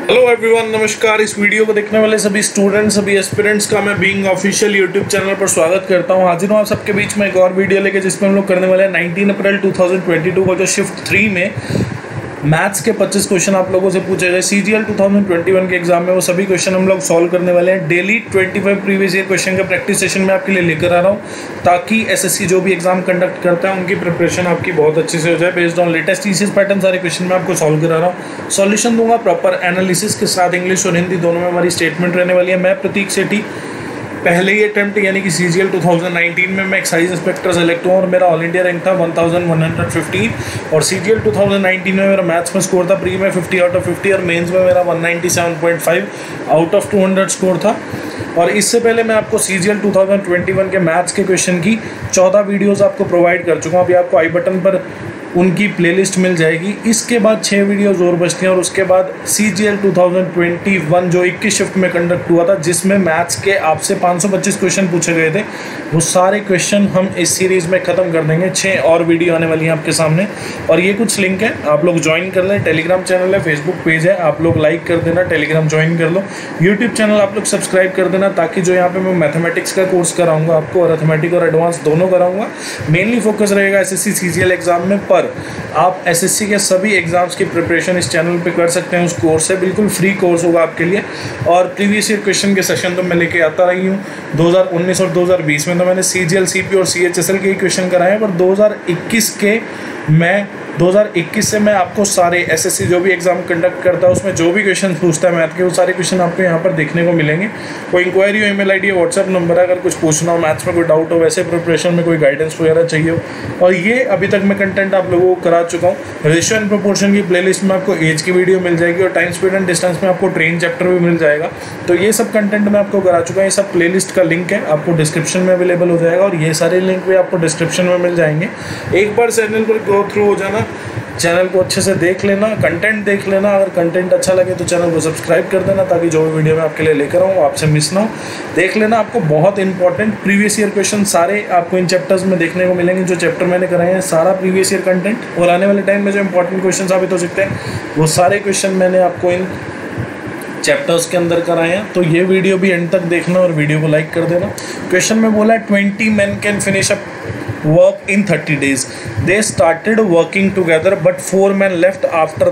Hello everyone, नमस्कार। इस video को देखने वाले सभी स्टूडेंट्स, सभी एस्पिरेंट्स का मैं बीइंग ऑफिशियल यूट्यूब चैनल पर स्वागत करता हूं। हाजिर हूं आप सबके बीच में एक और वीडियो लेके, जिसमें हम लोग करने वाले हैं 19 अप्रैल 2022 को जो शिफ्ट 3 में मैथ्स के 25 क्वेश्चन आप लोगों से पूछे गए CGL 2021 के एग्जाम में, वो सभी क्वेश्चन हम लोग सॉल्व करने वाले हैं। डेली 25 प्रीवियस ईयर क्वेश्चन का प्रैक्टिस सेशन में आपके लिए लेकर आ रहा हूँ, ताकि SSC जो भी एग्जाम कंडक्ट करता है उनकी प्रिपरेशन आपकी बहुत अच्छे से हो जाए। Based on latest TCS pattern सारे क्वेश्चन में आपको सॉल्व करा रहा हूँ, सॉल्यूशन दूंगा प्रॉपर एनालिसिस के साथ। इंग्लिश और हिंदी दोनों में हमारी स्टेटमेंट रहने वाली है। मैं प्रतीक सेठी, पहले ही अटेम्प्ट यानी कि CGL 2019 में मैं एक्साइज इंस्पेक्टर सेलेक्ट हुआ और मेरा ऑल इंडिया रैंक था 1115 और CGL 2019 में मेरा मैथ्स में स्कोर था प्री में 50 आउट ऑफ 50 और मेंस में मेरा 197.5 आउट ऑफ 200 स्कोर था। और इससे पहले मैं आपको CGL 2021 के मैथ्स के क्वेश्चन की 14 वीडियोज़ आपको प्रोवाइड कर चुका हूँ। अभी आपको आई बटन पर उनकी प्लेलिस्ट मिल जाएगी। इसके बाद 6 वीडियोज़ और बचती हैं और उसके बाद CGL 2021 जो 21 शिफ्ट में कंडक्ट हुआ था, जिसमें मैथ्स के आपसे 525 क्वेश्चन पूछे गए थे, वो सारे क्वेश्चन हम इस सीरीज़ में ख़त्म कर देंगे। 6 और वीडियो आने वाली हैं आपके सामने, और ये कुछ लिंक है, आप लोग ज्वाइन कर लें। टेलीग्राम चैनल है, फेसबुक पेज है, आप लोग लाइक कर देना, टेलीग्राम ज्वाइन कर लो। यूट्यूब चैनल आप लोग सब्सक्राइब कर देना, ताकि जो यहाँ पर मैं मैथमेटिक्स का कोर्स कराऊँगा आपको, अरिथमेटिक और एडवांस दोनों कराऊँगा। मेनली फोकस रहेगा SSC CGL एग्जाम में, पर आप SSC के सभी एग्जाम्स की प्रिपरेशन इस चैनल पे कर सकते हैं। उस कोर्स से बिल्कुल फ्री कोर्स होगा आपके लिए। और प्रीवियस ईयर क्वेश्चन के सेशन तो मैं लेके आता रही हूँ। 2019 और 2020 में तो मैंने CGL CP और CHSL के ही क्वेश्चन कराए हैं, पर 2021 से मैं आपको सारे SSC जो भी एग्जाम कंडक्ट करता है उसमें जो भी क्वेश्चन पूछता है मैथ के, वो सारे क्वेश्चन आपको यहाँ पर देखने को मिलेंगे। कोई इंक्वायरी हो, ईमेल ID, व्हाट्सएप नंबर है, अगर कुछ पूछना हो, मैथ्स में कोई डाउट हो, वैसे प्रिपरेशन में कोई गाइडेंस वगैरह चाहिए हो। और ये अभी तक मैं कंटेंट आप लोगों को करा चुका हूँ। रेशियो एंड प्रोपोर्शन की प्लेलिस्ट में आपको एज की वीडियो मिल जाएगी, और टाइम स्पीड एंड डिस्टेंस में आपको ट्रेन चैप्टर भी मिल जाएगा। तो ये सब कंटेंट मैं आपको करा चुका हूँ। ये सब प्लेलिस्ट का लिंक है, आपको डिस्क्रिप्शन में अवेलेबल हो जाएगा, और ये सारे लिंक भी आपको डिस्क्रिप्शन में मिल जाएंगे। एक बार चैनल पर गो थ्रू हो जाना, चैनल को अच्छे से देख लेना, कंटेंट देख लेना। अगर कंटेंट अच्छा लगे तो चैनल को सब्सक्राइब कर देना, ताकि जो भी वीडियो मैं आपके लिए लेकर आऊँ आपसे मिस ना हो। देख लेना, आपको बहुत इंपॉर्टेंट प्रीवियस ईयर क्वेश्चन सारे आपको इन चैप्टर्स में देखने को मिलेंगे। जो चैप्टर मैंने कराए हैं सारा प्रीवियस ईयर कंटेंट, और आने वाले टाइम में जो इंपॉर्टेंट क्वेश्चन साबित हो सकते हैं वो सारे क्वेश्चन मैंने आपको इन चैप्टर्स के अंदर कराए हैं। तो ये वीडियो भी एंड तक देखना और वीडियो को लाइक कर देना। क्वेश्चन में बोला है 20 men can finish up work in 30 days. They started working together but 4 men left after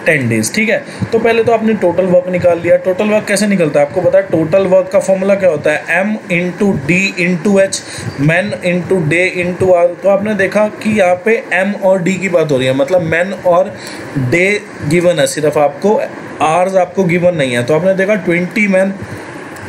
10 days. ठीक है, तो पहले तो आपने टोटल वर्क निकाल लिया। टोटल वर्क कैसे निकलता है आपको पता है? टोटल वर्क का फॉर्मूला क्या होता है? M into D into H, man into day into hour. तो आपने देखा कि यहाँ पे M और D की बात हो रही है, मतलब मैन और डे गिवन है, सिर्फ आपको आर्स आपको गिवन नहीं है। तो आपने देखा 20 मैन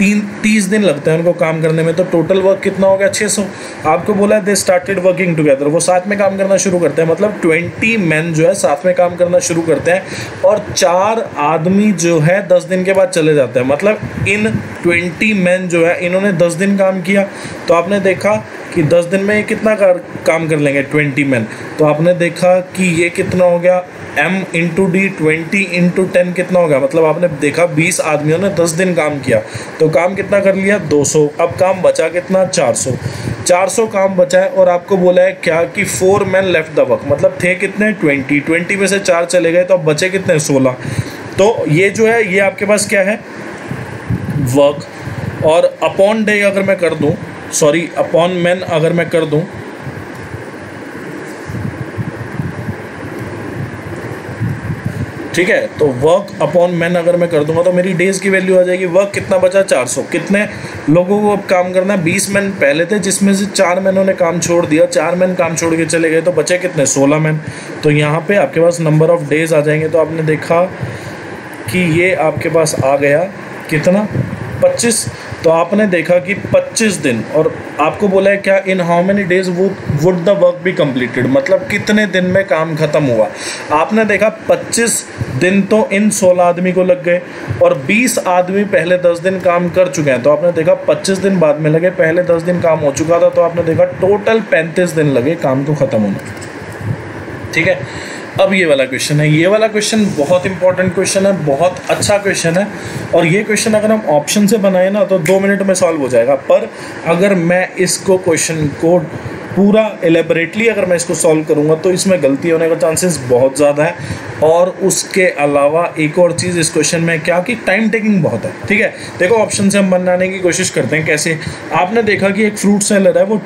30 दिन लगते हैं उनको काम करने में, तो टोटल वर्क कितना हो गया? 600। आपको बोला है दे स्टार्टेड वर्किंग टुगेदर, वो साथ में काम करना शुरू करते हैं, मतलब 20 मैन जो है साथ में काम करना शुरू करते हैं, और 4 आदमी जो है 10 दिन के बाद चले जाते हैं। मतलब इन 20 मैन जो है इन्होंने 10 दिन काम किया। तो आपने देखा कि 10 दिन में ये कितना काम कर लेंगे 20 मैन। तो आपने देखा कि ये कितना हो गया? M इंटू D 20 इंटू 10 कितना हो गया? मतलब आपने देखा 20 आदमियों ने 10 दिन काम किया, तो काम कितना कर लिया? 200। अब काम बचा कितना? 400 काम बचा है। और आपको बोला है क्या कि 4 मैन लेफ्ट द वर्क, मतलब थे कितने? 20 में से 4 चले गए, तो अब बचे कितने? 16। तो ये जो है ये आपके पास क्या है? वर्क। और अपॉन डे अगर मैं कर दूं, सॉरी अपॉन मैन अगर मैं कर दूं, ठीक है, तो वर्क अपॉन मैन अगर मैं कर दूंगा तो मेरी डेज की वैल्यू आ जाएगी। वर्क कितना बचा? 400। कितने लोगों को अब काम करना है? 20 मैन पहले थे, जिसमें से 4 मैनों ने काम छोड़ दिया, 4 मैन काम छोड़ के चले गए, तो बचे कितने? 16 मैन। तो यहाँ पे आपके पास नंबर ऑफ डेज आ जाएंगे। तो आपने देखा कि ये आपके पास आ गया कितना? 25। तो आपने देखा कि 25 दिन, और आपको बोला है क्या? In how many days would the work be completed, मतलब कितने दिन में काम खत्म हुआ। आपने देखा 25 दिन तो इन 16 आदमी को लग गए, और 20 आदमी पहले 10 दिन काम कर चुके हैं। तो आपने देखा 25 दिन बाद में लगे, पहले 10 दिन काम हो चुका था। तो आपने देखा टोटल 35 दिन लगे काम को ख़त्म होने। ठीक है, अब ये वाला क्वेश्चन है। ये वाला क्वेश्चन बहुत इंपॉर्टेंट क्वेश्चन है, बहुत अच्छा क्वेश्चन है, और ये क्वेश्चन अगर हम ऑप्शन से बनाए ना तो 2 मिनट में सॉल्व हो जाएगा। पर अगर मैं इसको क्वेश्चन को पूरा एलेबरेटली अगर मैं इसको सॉल्व करूँगा तो इसमें गलती होने का चांसेस बहुत ज़्यादा है। और उसके अलावा एक और चीज़ इस क्वेश्चन में क्या कि टाइम टेकिंग बहुत है, ठीक है। देखो ऑप्शन से हम बनाने की कोशिश करते हैं कैसे। आपने देखा कि एक फ्रूट सेलर है, वो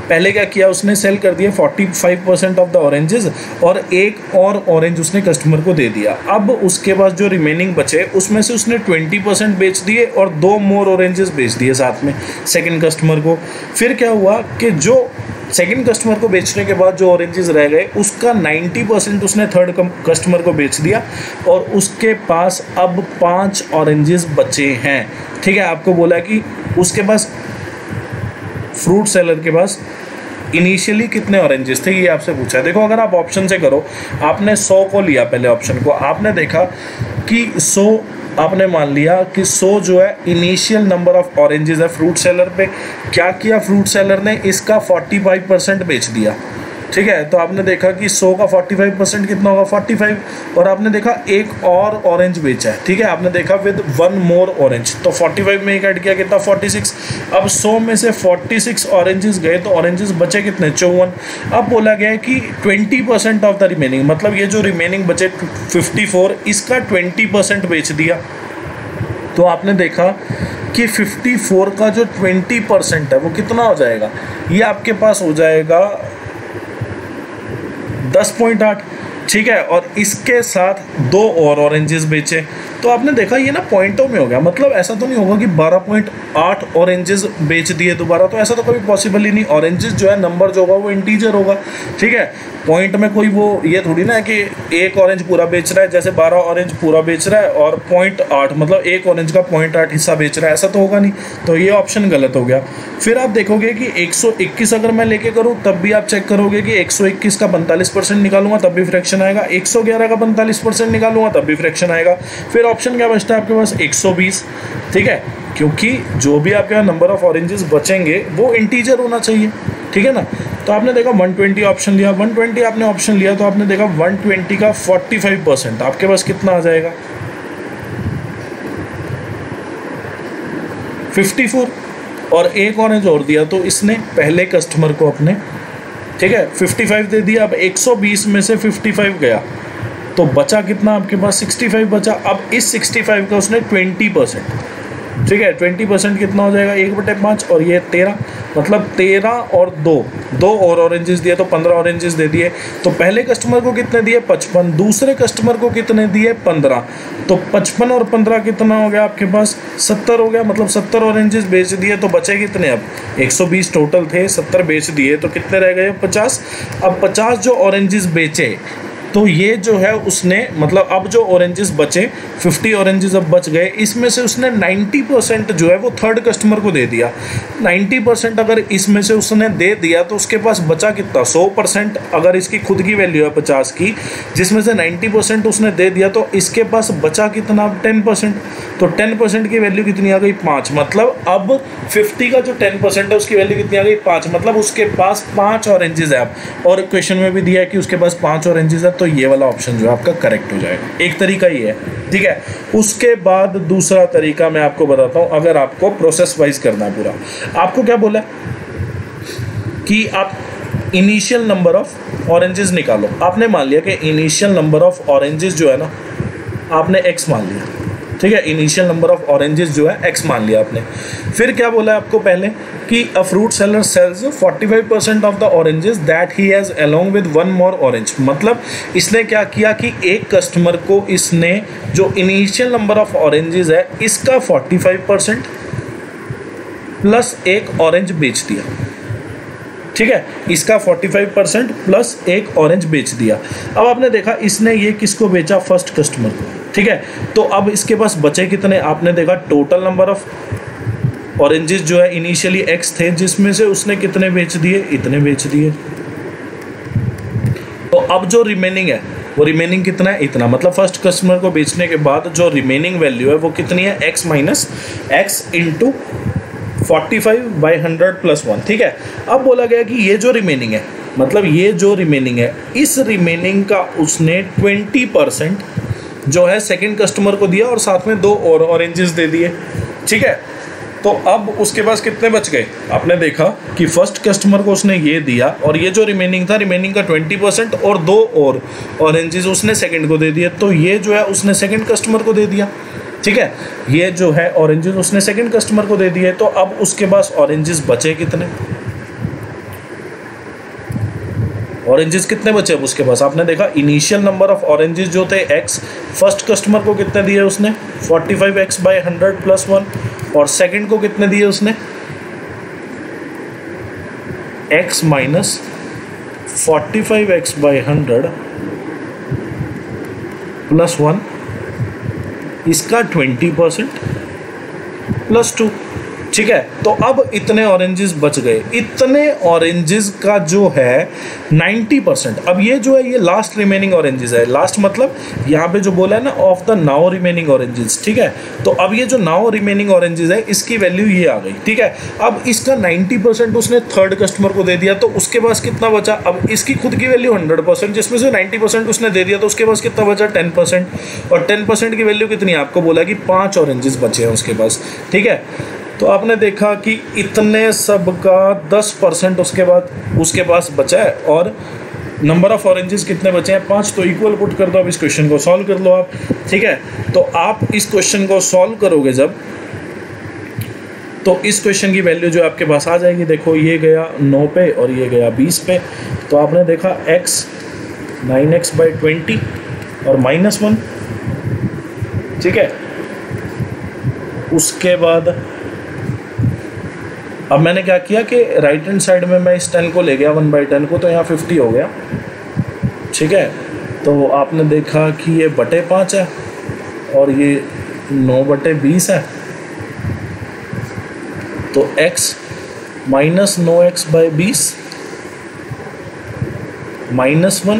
पहले क्या किया, उसने सेल कर दिया 45% ऑफ द ऑरेंजेस और एक और ऑरेंज उसने कस्टमर को दे दिया। अब उसके पास जो रिमेनिंग बचे उसमें से उसने 20% बेच दिए और 2 मोर ऑरेंजेस बेच दिए साथ में सेकंड कस्टमर को। फिर क्या हुआ कि जो सेकंड कस्टमर को बेचने के बाद जो ऑरेंजेस रह गए उसका 90% उसने थर्ड कस्टमर को बेच दिया और उसके पास अब 5 ऑरेंजेस बचे हैं, ठीक है। आपको बोला कि उसके पास फ्रूट सेलर के पास इनिशियली कितने ऑरेंजेस थे, ये आपसे पूछा है। देखो अगर आप ऑप्शन से करो, आपने 100 को लिया पहले ऑप्शन को, आपने देखा कि 100 आपने मान लिया कि 100 जो है इनिशियल नंबर ऑफ ऑरेंजेस है फ्रूट सेलर पे। क्या किया फ्रूट सेलर ने, इसका 45% बेच दिया, ठीक है। तो आपने देखा कि 100 का 45% कितना होगा, 45। और आपने देखा एक और ऑरेंज बेचा है, ठीक है। आपने देखा विद 1 मोर ऑरेंज, तो 45 में एक ऐड किया कितना, 46। अब 100 में से 46 ऑरेंजेस गए तो ऑरेंजेस बचे कितने, 54। अब बोला गया है कि 20% ऑफ द रिमेनिंग, मतलब ये जो रिमेनिंग बचे 54, इसका 20% बेच दिया। तो आपने देखा कि 54 का जो 20% है वो कितना हो जाएगा, ये आपके पास हो जाएगा 10.8, ठीक है। और इसके साथ 2 और ऑरेंजेस बेचे, तो आपने देखा ये ना पॉइंटों में हो गया। मतलब ऐसा तो नहीं होगा कि 12.8 ऑरेंजेस बेच दिए दोबारा, तो ऐसा तो कभी पॉसिबल ही नहीं। ऑरेंजेस जो है नंबर जो होगा वो इंटीजर होगा, ठीक है। पॉइंट में कोई वो ये थोड़ी ना है कि एक ऑरेंज पूरा बेच रहा है, जैसे 12 ऑरेंज पूरा बेच रहा है और 0.8 मतलब एक ऑरेंज का 0.8 हिस्सा बेच रहा है, ऐसा तो होगा नहीं। तो ये ऑप्शन गलत हो गया। फिर आप देखोगे कि 121 अगर मैं लेके करूँ तब भी आप चेक करोगे कि 121 का 45% निकालूंगा तब भी फ्रैक्शन आएगा, 111 का 45% निकालूंगा तब भी फ्रैक्शन आएगा। फिर ऑप्शन क्या बचता है आपके पास, 120, ठीक है। क्योंकि जो भी आपके नंबर ऑफ ऑरेंजेस बचेंगे वो इंटीजर होना चाहिए, ठीक है ना। तो आपने देखा 120 ऑप्शन लिया, 120 आपने ऑप्शन लिया, तो आपने देखा 120 का 45% आपके पास कितना आ जाएगा, 54। और एक ऑरेंज और दिया तो इसने पहले कस्टमर को अपने, ठीक है, 55 दे दिया। अब 120 में से 55 गया तो बचा कितना आपके पास, 65 बचा। अब इस 65 का उसने 20%, ठीक है, 20% कितना हो जाएगा, 1/5 और ये 13, मतलब 13 और 2 और ऑरेंजेस दिए तो 15 ऑरेंजेस दे दिए। तो पहले कस्टमर को कितने दिए, 55, दूसरे कस्टमर को कितने दिए, 15। तो 55 और 15 कितना हो गया आपके पास, 70 हो गया। मतलब 70 ऑरेंजेस बेच दिए तो बचे कितने, अब 120 टोटल थे, 70 बेच दिए तो कितने रह गए, 50। अब 50 जो ऑरेंजेस बेचे तो ये जो है उसने, मतलब अब जो ऑरेंजेस बचे 50 ऑरेंजेस अब बच गए, इसमें से उसने 90% जो है वो थर्ड कस्टमर को दे दिया। 90% अगर इसमें से उसने दे दिया तो उसके पास बचा कितना, 100%। अगर इसकी खुद की वैल्यू है 50 की, जिसमें से 90% उसने दे दिया तो इसके पास बचा कितना, 10%। तो 10% की वैल्यू कितनी आ गई, 5। मतलब अब 50 का जो 10% है उसकी वैल्यू कितनी आ गई, 5। मतलब उसके पास 5 ऑरेंजेस है अब, और क्वेश्चन में भी दिया है कि उसके पास 5 ऑरेंजेस है, तो ये वाला ऑप्शन जो है आपका करेक्ट हो जाएगा। एक तरीका ये है, ठीक है। उसके बाद दूसरा तरीका मैं आपको बताता हूं, अगर आपको प्रोसेस वाइज करना है पूरा। आपको क्या बोला कि आप इनिशियल नंबर ऑफ ऑरेंजेस निकालो। आपने मान लिया कि इनिशियल नंबर ऑफ ऑरेंजेस जो है ना, आपने x मान लिया, ठीक है। इनिशियल नंबर ऑफ ऑरेंजेस जो है x मान लिया आपने। फिर क्या बोला है आपको पहले कि a fruit seller sales 45% of the oranges that he has along with 1 more orange. मतलब इसने क्या किया कि एक कस्टमर को इसने जो इनिशियल नंबर ऑफ ऑरेंजेस है इसका 45% प्लस एक ऑरेंज बेच दिया, ठीक है। इसका 45% प्लस एक ऑरेंज बेच दिया। अब आपने देखा इसने ये किसको बेचा, फर्स्ट कस्टमर को, ठीक है। तो अब इसके पास बचे कितने, आपने देखा टोटल नंबर ऑफ ऑरेंजेस जो है इनिशियली x थे, जिसमें से उसने कितने बेच दिए, इतने बेच दिए। तो अब जो रिमेनिंग है वो रिमेनिंग कितना है, इतना। मतलब फर्स्ट कस्टमर को बेचने के बाद जो रिमेनिंग वैल्यू है वो कितनी है, x minus x into 45/100 plus 1, ठीक है। अब बोला गया कि ये जो रिमेनिंग है, मतलब ये जो रिमेनिंग है, इस रिमेनिंग का उसने 20% जो है सेकंड कस्टमर को दिया और साथ में 2 और ऑरेंजेस दे दिए, ठीक है। तो अब उसके पास कितने बच गए, आपने देखा कि फर्स्ट कस्टमर को उसने ये दिया और ये जो रिमेनिंग था, रिमेनिंग का 20% और 2 और ऑरेंजेस उसने सेकंड को दे दिया, तो ये जो है उसने सेकंड कस्टमर को दे दिया। ठीक है, ये जो है ऑरेंजेस उसने सेकंड कस्टमर को दे दिए, तो अब उसके पास ऑरेंजेस बचे कितने, ऑरेंजेस कितने बचे अब उसके पास, आपने देखा इनिशियल नंबर ऑफ ऑरेंजेस जो थे x, फर्स्ट कस्टमर को कितने दिए उसने 45x/100 + 1, और सेकंड को कितने दिए उसने x माइनस 45x/100 + 1, इसका 20% + 2। ठीक है, तो अब इतने ऑरेंजेस बच गए, इतने ऑरेंजेस का जो है 90%। अब ये जो है ये लास्ट रिमेनिंग ऑरेंजेस है, लास्ट मतलब यहाँ पे जो बोला है ना of the now remaining oranges. ठीक है, तो अब ये जो नाउ रिमेनिंग ऑरेंजेस है इसकी वैल्यू ये आ गई। ठीक है, अब इसका 90% उसने थर्ड कस्टमर को दे दिया, तो उसके पास कितना बचा, अब इसकी खुद की वैल्यू 100%, जिसमें से 90% उसने दे दिया, तो उसके पास कितना बचा 10%, और 10% की वैल्यू कितनी है, आपको बोला कि 5 ऑरेंजेस बचे हैं उसके पास। ठीक है, तो आपने देखा कि इतने सब का 10% उसके पास बचा है, और नंबर ऑफ ऑरेंजेस कितने बचे हैं 5, तो इक्वल पुट कर दो। अब इस क्वेश्चन को सॉल्व कर लो आप। ठीक है, तो आप इस क्वेश्चन को सॉल्व करोगे जब, तो इस क्वेश्चन की वैल्यू जो आपके पास आ जाएगी, देखो ये गया 9 पे और ये गया 20 पे, तो आपने देखा x 9x/20 और -1। ठीक है, उसके बाद अब मैंने क्या किया कि राइट हैंड साइड में मैं इस 10 को ले गया 1/10 को, तो यहाँ 50 हो गया। ठीक है, तो आपने देखा कि ये बटे 5 है और ये 9/20 है, तो x माइनस 9x/20 -1,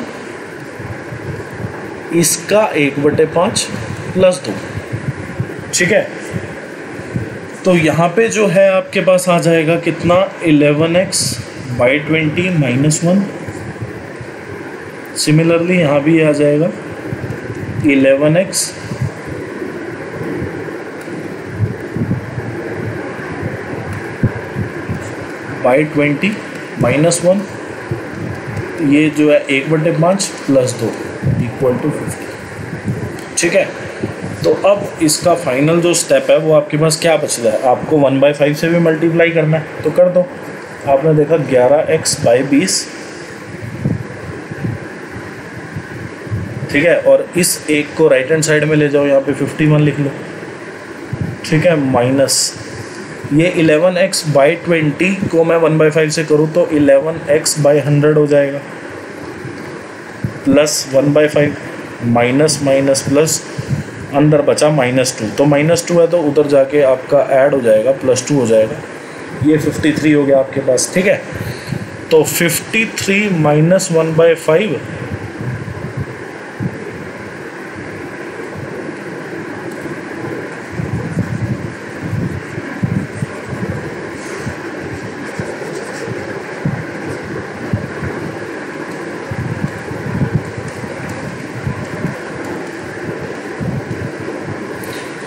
इसका 1/5 + 2। ठीक है, तो यहाँ पे जो है आपके पास आ जाएगा कितना 11x/20 -1। सिमिलरली यहाँ भी आ जाएगा 11x/20 -1, ये जो है 1/5 + 2 = 50। ठीक है, तो अब इसका फाइनल जो स्टेप है वो आपके पास क्या बचता है, आपको 1/5 से भी मल्टीप्लाई करना है, तो कर दो। आपने देखा 11x/20। ठीक है, और इस एक को राइट हैंड साइड में ले जाओ, यहाँ पे 51 लिख लो। ठीक है, माइनस ये 11x/20 को मैं 1/5 से करूँ तो 11x/100 हो जाएगा, प्लस 1/5 माइनस माइनस प्लस, अंदर बचा -2, तो -2 है तो उधर जाके आपका ऐड हो जाएगा, +2 हो जाएगा, ये 53 हो गया आपके पास। ठीक है, तो 53 - 1/5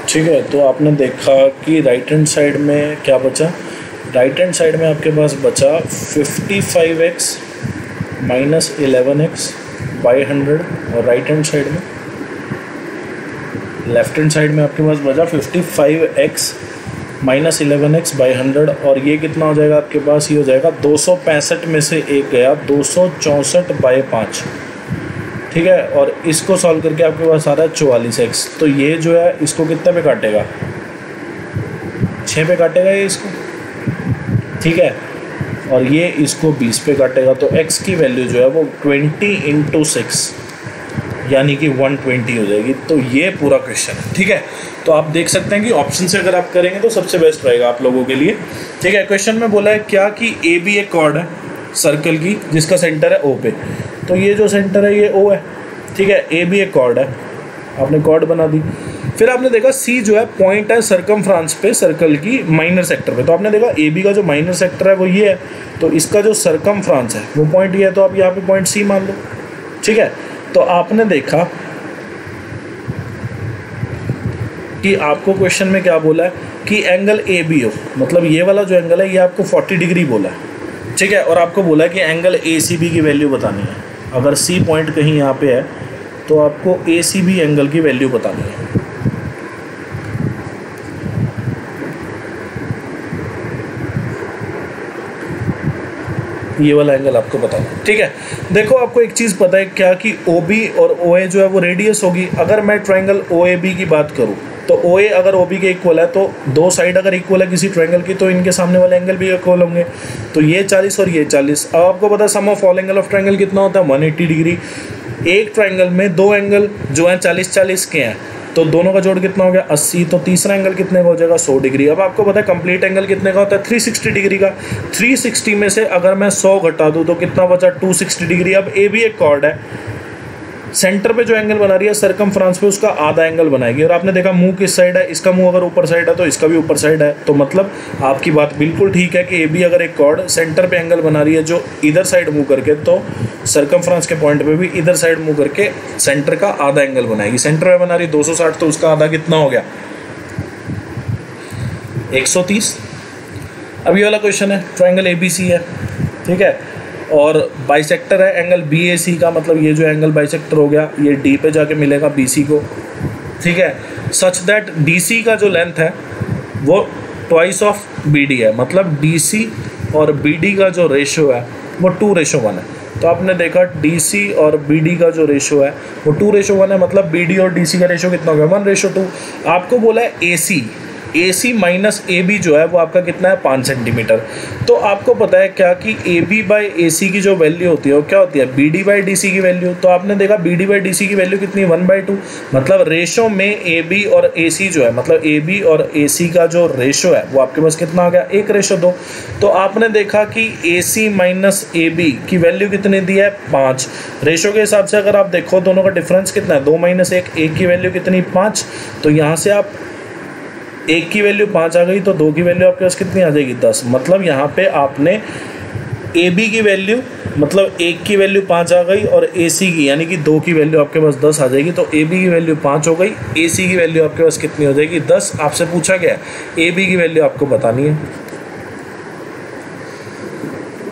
ठीक है, तो आपने देखा कि राइट हैंड साइड में क्या बचा, राइट हैंड साइड में आपके पास बचा 55x - 11x/100, और राइट हैंड साइड में लेफ्ट हैंड साइड में आपके पास बचा 55x - 11x/100, और ये कितना हो जाएगा आपके पास, ये हो जाएगा 265 में से एक गया 264/5। ठीक है, और इसको सॉल्व करके आपके पास आ रहा है 44x, तो ये जो है इसको कितने पे काटेगा, 6 पे काटेगा ये इसको। ठीक है, और ये इसको 20 पे काटेगा, तो x की वैल्यू जो है वो 20 × 6 यानी कि 120 हो जाएगी। तो ये पूरा क्वेश्चन है। ठीक है, तो आप देख सकते हैं कि ऑप्शन से अगर आप करेंगे तो सबसे बेस्ट रहेगा आप लोगों के लिए। ठीक है, क्वेश्चन में बोला है क्या कि ए बी एक कॉर्ड है सर्कल की जिसका सेंटर है O पे, तो ये जो सेंटर है ये O है। ठीक है, ए बी एक कॉर्ड है, आपने कॉर्ड बना दी। फिर आपने देखा सी जो है पॉइंट है सरकमफ्रांस पे सर्कल की माइनर सेक्टर पे, तो आपने देखा ए बी का जो माइनर सेक्टर है वो ये है, तो इसका जो सरकमफ्रांस है वो पॉइंट ये है, तो आप यहाँ पे पॉइंट सी मान लो। ठीक है, तो आपने देखा कि आपको क्वेश्चन में क्या बोला है कि एंगल ए बी हो, मतलब ये वाला जो एंगल है ये आपको 40 डिग्री बोला है, ठीक है, और आपको बोला है कि एंगल ए सी बी की वैल्यू बतानी है। अगर सी पॉइंट कहीं यहाँ पे है तो आपको ए सी बी एंगल की वैल्यू बतानी है। ये वाला एंगल आपको बताना है, ठीक है। देखो आपको एक चीज़ पता है क्या कि ओ बी और ओ ए जो है वो रेडियस होगी। अगर मैं ट्रायंगल ओ ए बी की बात करूँ तो ओ ए अगर ओ बी के इक्वल है तो दो साइड अगर इक्वल है किसी ट्रायंगल की तो इनके सामने वाले एंगल भी इक्वल होंगे। तो ये 40 और ये 40। अब आपको पता है sum of all angle of triangle कितना होता है 180 डिग्री। एक ट्रायंगल में दो एंगल जो हैं 40-40 के हैं तो दोनों का जोड़ कितना हो गया 80। तो तीसरा एंगल कितने का हो जाएगा 100 डिग्री। अब आपको पता है कंप्लीट एंगल कितने का होता है 360 डिग्री का। 360 में से अगर मैं 100 घटा दूँ तो कितना बचा 260 डिग्री। अब ए भी एक कॉर्ड है, सेंटर पे जो एंगल बना रही है सरकमफ्रांस पे उसका आधा एंगल बनाएगी। और आपने देखा मुंह किस साइड है, इसका मुंह अगर ऊपर साइड है तो इसका भी ऊपर साइड है। तो मतलब आपकी बात बिल्कुल ठीक है कि ए बी अगर एक कॉर्ड सेंटर पे एंगल बना रही है जो इधर साइड मूव करके, तो सरकमफ्रांस के पॉइंट पे भी इधर साइड मूव करके सेंटर का आधा एंगल बनाएगी। सेंटर में बना रही 260 तो उसका आधा कितना हो गया 130। अब ये वाला क्वेश्चन है, ट्रायंगल ए बी सी है, ठीक है, और बाइसेक्टर है एंगल बी ए सी का, मतलब ये जो एंगल बाइसेक्टर हो गया ये डी पे जाके मिलेगा बी सी को, ठीक है। सच दैट डी सी का जो लेंथ है वो ट्वाइस ऑफ बी डी है, मतलब डी सी और बी डी का जो रेशो है वो 2:1 है। तो आपने देखा डी सी और बी डी का जो रेशो है वो 2:1 है, मतलब बी डी और डी सी का रेशो कितना हो गया 1:2। आपको बोला है ए सी माइनस ए बी जो है वो आपका कितना है 5 सेंटीमीटर। तो आपको पता है क्या कि ए बी बाई ए सी की जो वैल्यू होती है वो क्या होती है B D by D C की वैल्यू। तो आपने देखा B D by D C की वैल्यू कितनी 1/2, मतलब रेशो में ए बी और ए सी जो है, मतलब ए बी और ए सी का जो रेशो है वो आपके पास कितना आ गया 1:2। तो आपने देखा कि ए सी माइनस ए बी की वैल्यू कितनी दी है 5। रेशो के हिसाब से अगर आप देखो दोनों का डिफरेंस कितना है 2 - 1, एक की वैल्यू कितनी 5। तो यहाँ से आप एक की वैल्यू 5 आ गई तो दो की वैल्यू आपके पास कितनी आ जाएगी 10। मतलब यहाँ पे आपने ए बी की वैल्यू, मतलब एक की वैल्यू 5 आ गई और ए सी की यानी कि 2 की वैल्यू आपके पास 10 आ जाएगी। तो ए बी की वैल्यू 5 हो गई, ए सी की वैल्यू आपके पास कितनी हो जाएगी 10। आपसे पूछा गया ए बी की वैल्यू आपको बतानी है।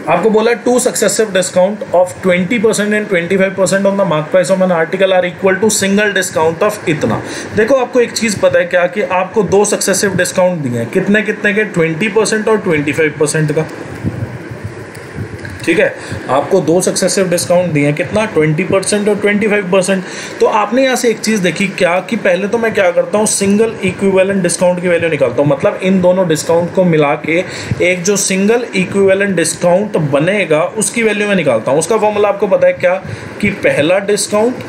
आपको बोला 2 successive discount of 20% and 25% on the mark price of an article are equal to single discount of इतना। देखो आपको एक चीज़ पता है क्या कि आपको 2 सक्सेसिव डिस्काउंट दिए हैं, कितने कितने के 20% और 25% का, ठीक है। आपको 2 सक्सेसिव डिस्काउंट दिए हैं, कितना 20% और 25%। तो आपने यहाँ से एक चीज़ देखी क्या कि पहले तो मैं क्या करता हूँ सिंगल इक्विवेलेंट डिस्काउंट की वैल्यू निकालता हूँ, मतलब इन दोनों डिस्काउंट को मिला के एक जो सिंगल इक्विवेलेंट डिस्काउंट बनेगा उसकी वैल्यू मैं निकालता हूँ। उसका फॉर्मूला आपको पता है क्या कि पहला डिस्काउंट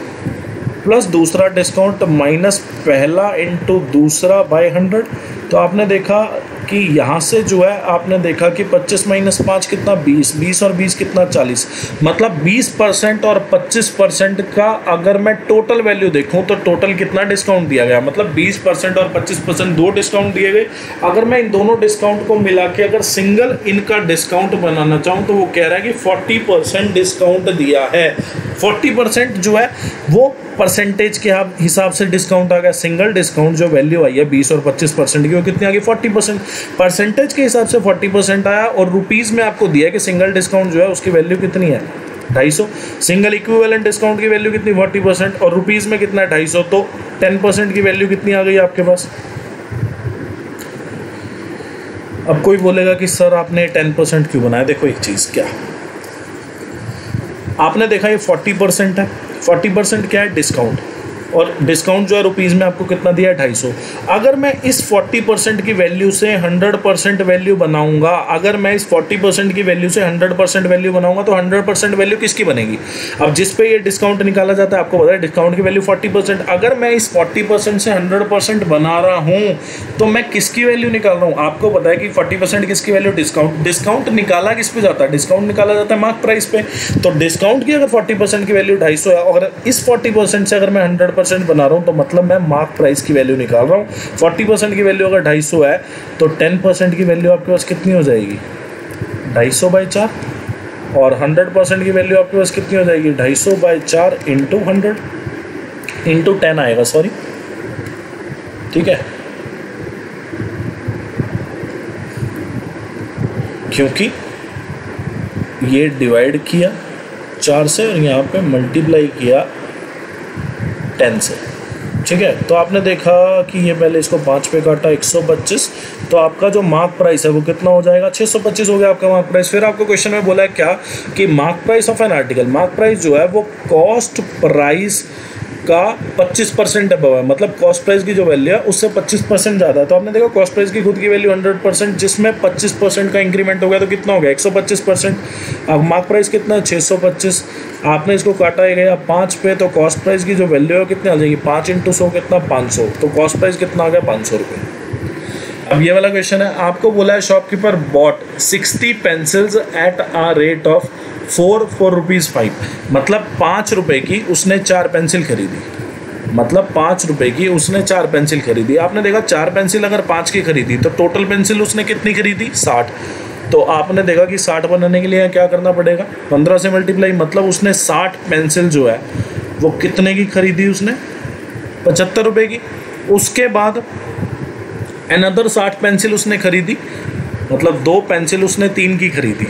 प्लस दूसरा डिस्काउंट माइनस पहला इंटू दूसरा बाय 100। तो आपने देखा कि यहाँ से जो है आपने देखा कि 25 - 5 कितना 20, 20 और 20 कितना 40, मतलब 20% और 25% का अगर मैं टोटल वैल्यू देखूँ तो टोटल कितना डिस्काउंट दिया गया, मतलब 20% और 25% दो डिस्काउंट दिए गए। अगर मैं इन दोनों डिस्काउंट को मिला के अगर सिंगल इनका डिस्काउंट बनाना चाहूँ तो वो कह रहा है कि 40% डिस्काउंट दिया है। 40% जो है वो परसेंटेज के हिसाब से डिस्काउंट आ गया। सिंगल डिस्काउंट जो वैल्यू आई है 20 और 25% की वो कितनी आ गई 40%। परसेंटेज के हिसाब से 40% आया और रुपीज़ में आपको दिया है कि सिंगल डिस्काउंट जो है उसकी वैल्यू कितनी है 250। सिंगल इक्विवेलेंट डिस्काउंट की वैल्यू कितनी 40% और रुपीज़ में कितना है 250। तो 10% की वैल्यू कितनी आ गई आपके पास। अब कोई बोलेगा कि सर आपने 10% क्यों बनाया। देखो एक चीज़, क्या आपने देखा ये 40% है, 40% क्या है डिस्काउंट, और डिस्काउंट जो है रुपीज़ में आपको कितना दिया है 250। अगर मैं इस 40% की वैल्यू से 100% वैल्यू बनाऊंगा, अगर मैं इस 40% की वैल्यू से 100% वैल्यू बनाऊंगा तो 100% वैल्यू किसकी बनेगी। अब जिस पे ये डिस्काउंट निकाला जाता है आपको पता है डिस्काउंट की वैल्यू 40%। अगर मैं इस 40% से 100% बना रहा हूँ तो मैं किसकी वैल्यू निकाल रहा हूँ। आपको पता है कि 40% किसकी वैल्यू डिस्काउंट निकाला किस पे जाता है, डिस्काउंट निकाला जाता है मार्क प्राइस पे। तो डिस्काउंट की अगर 40% की वैल्यू 250 है, अगर इस 40% से अगर मैं 100% बना रहा हूं तो मतलब मैं मार्क प्राइस की वैल्यू निकाल रहा हूं। 40% की वैल्यू अगर 250 है तो 10% की वैल्यू आपके पास कितनी हो जाएगी 250/4, और 100% की वैल्यू आपके पास कितनी हो जाएगी 250/4 इंटू 100 इंटू 10 आएगा, सॉरी ठीक है, क्योंकि ये डिवाइड किया 4 से और यहाँ पे मल्टीप्लाई किया 10 से। ठीक है, तो आपने देखा कि ये पहले इसको 5 पे काटा 125, तो आपका जो मार्क प्राइस है वो कितना हो जाएगा, 625 हो गया आपका मार्क प्राइस। फिर आपको क्वेश्चन में बोला है क्या कि mark price of an article, mark price जो है वो कॉस्ट प्राइस का 25% अबव है, मतलब कॉस्ट प्राइस की जो वैल्यू है उससे 25% ज़्यादा है। तो आपने देखा कॉस्ट प्राइस की खुद की वैल्यू 100%, जिसमें 25% का इंक्रीमेंट हो गया तो कितना हो गया 125%। अब मार्क प्राइस कितना है 625, आपने इसको काटा ही गया 5 पे, तो कॉस्ट प्राइस की जो वैल्यू है कितनी आ जाएगी 5 × 100 कितना 500, तो कॉस्ट प्राइस कितना आ गया 500 रुपये। अब ये वाला क्वेश्चन है, आपको बोला है shopkeeper bought 60 pencils at a rate of 4 rupees 5, मतलब 5 रुपये की उसने 4 पेंसिल खरीदी, मतलब 5 रुपये की उसने 4 पेंसिल खरीदी। आपने देखा 4 पेंसिल अगर 5 की खरीदी तो टोटल पेंसिल उसने कितनी खरीदी 60, तो आपने देखा कि 60 बनाने के लिए क्या करना पड़ेगा 15 से मल्टीप्लाई, मतलब उसने 60 पेंसिल जो है वो कितने की खरीदी उसने 75 रुपये की। उसके बाद अनदर 60 पेंसिल उसने खरीदी, मतलब 2 पेंसिल उसने 3 की खरीदी।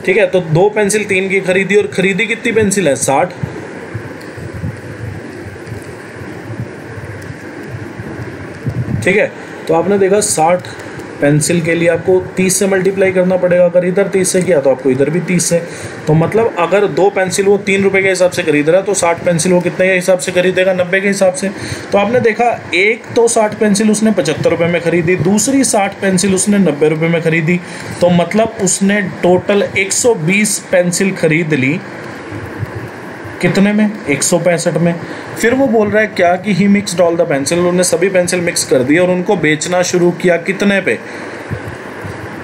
ठीक है, तो 2 पेंसिल 3 की खरीदी और खरीदी कितनी पेंसिल है 60। ठीक है, तो आपने देखा 60 पेंसिल के लिए आपको 30 से मल्टीप्लाई करना पड़ेगा, अगर इधर 30 से किया तो आपको इधर भी 30 से, तो मतलब अगर 2 पेंसिल वो 3 रुपये के हिसाब से खरीद रहा है तो 60 पेंसिल वो कितने के हिसाब से खरीदेगा 90 के हिसाब से। तो आपने देखा एक तो 60 पेंसिल उसने 75 रुपये में खरीदी, दूसरी 60 पेंसिल उसने 90 रुपये में खरीदी, तो मतलब उसने टोटल 120 पेंसिल खरीद ली, कितने में 165 में। फिर वो बोल रहा है क्या कि ही मिक्स्ड ऑल द पेंसिल, उन्होंने सभी पेंसिल मिक्स कर दी और उनको बेचना शुरू किया कितने पे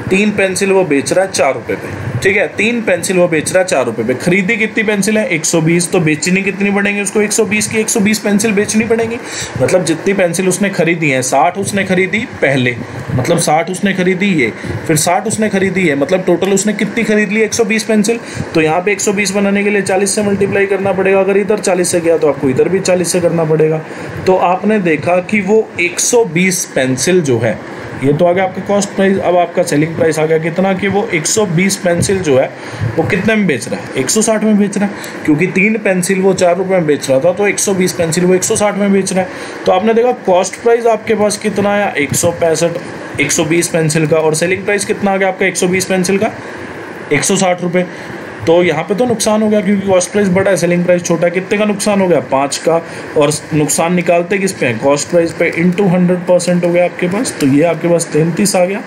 3 पेंसिल वो बेच रहा है 4 रुपये पे। ठीक है, 3 पेंसिल वो बेच रहा है 4 रुपये पे। खरीदी कितनी पेंसिल है 120, तो बेचनी कितनी पड़ेंगी उसको 120 की 120 पेंसिल बेचनी पड़ेंगी, मतलब जितनी पेंसिल उसने खरीदी है 60 उसने खरीदी पहले, मतलब 60 उसने खरीदी ये, फिर 60 उसने खरीदी है, मतलब टोटल उसने कितनी खरीद ली 120 पेंसिल। तो यहाँ पे 120 बनाने के लिए 40 से मल्टीप्लाई करना पड़ेगा, अगर इधर 40 से गया तो आपको इधर भी 40 से करना पड़ेगा। तो आपने देखा कि वो 120 पेंसिल जो है, ये तो आ गया आपका कॉस्ट प्राइस। अब आपका सेलिंग प्राइस आ गया कितना कि वो 120 पेंसिल जो है वो कितने में बेच रहा है 160 में बेच रहा है, क्योंकि 3 पेंसिल वो 4 रुपये में बेच रहा था, तो 120 पेंसिल वो 160 में बेच रहा है। तो आपने देखा कॉस्ट प्राइस आपके पास कितना आया 165 120 पेंसिल का, और सेलिंग प्राइस कितना आ गया आपका 120 पेंसिल का 160 रुपये। तो यहाँ पे तो नुकसान हो गया क्योंकि कॉस्ट प्राइस बड़ा है सेलिंग प्राइस छोटा है, कितने का नुकसान हो गया 5 का, और नुकसान निकालते किस पे कॉस्ट प्राइस पे इंटू 100% हो गया आपके पास, तो ये आपके पास 33 आ गया।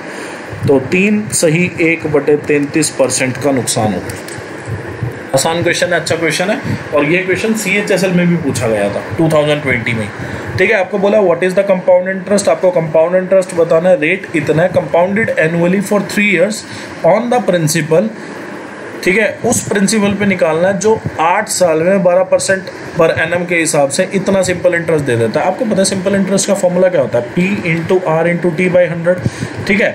तो 3 सही 1/33% का नुकसान हो गया। आसान क्वेश्चन है, अच्छा क्वेश्चन है, और ये क्वेश्चन CHSL में भी पूछा गया था 2020 में। ठीक है, आपको बोला what is the compound interest, आपको कंपाउंड इंटरेस्ट बताना है, रेट कितना है compounded annually for 3 years on the principal. ठीक है, उस प्रिंसिपल पे निकालना है जो 8 साल में 12% पर एनम के हिसाब से इतना सिंपल इंटरेस्ट दे देता है। आपको पता है सिंपल इंटरेस्ट का फॉर्मूला क्या होता है P × R × T/100। ठीक है,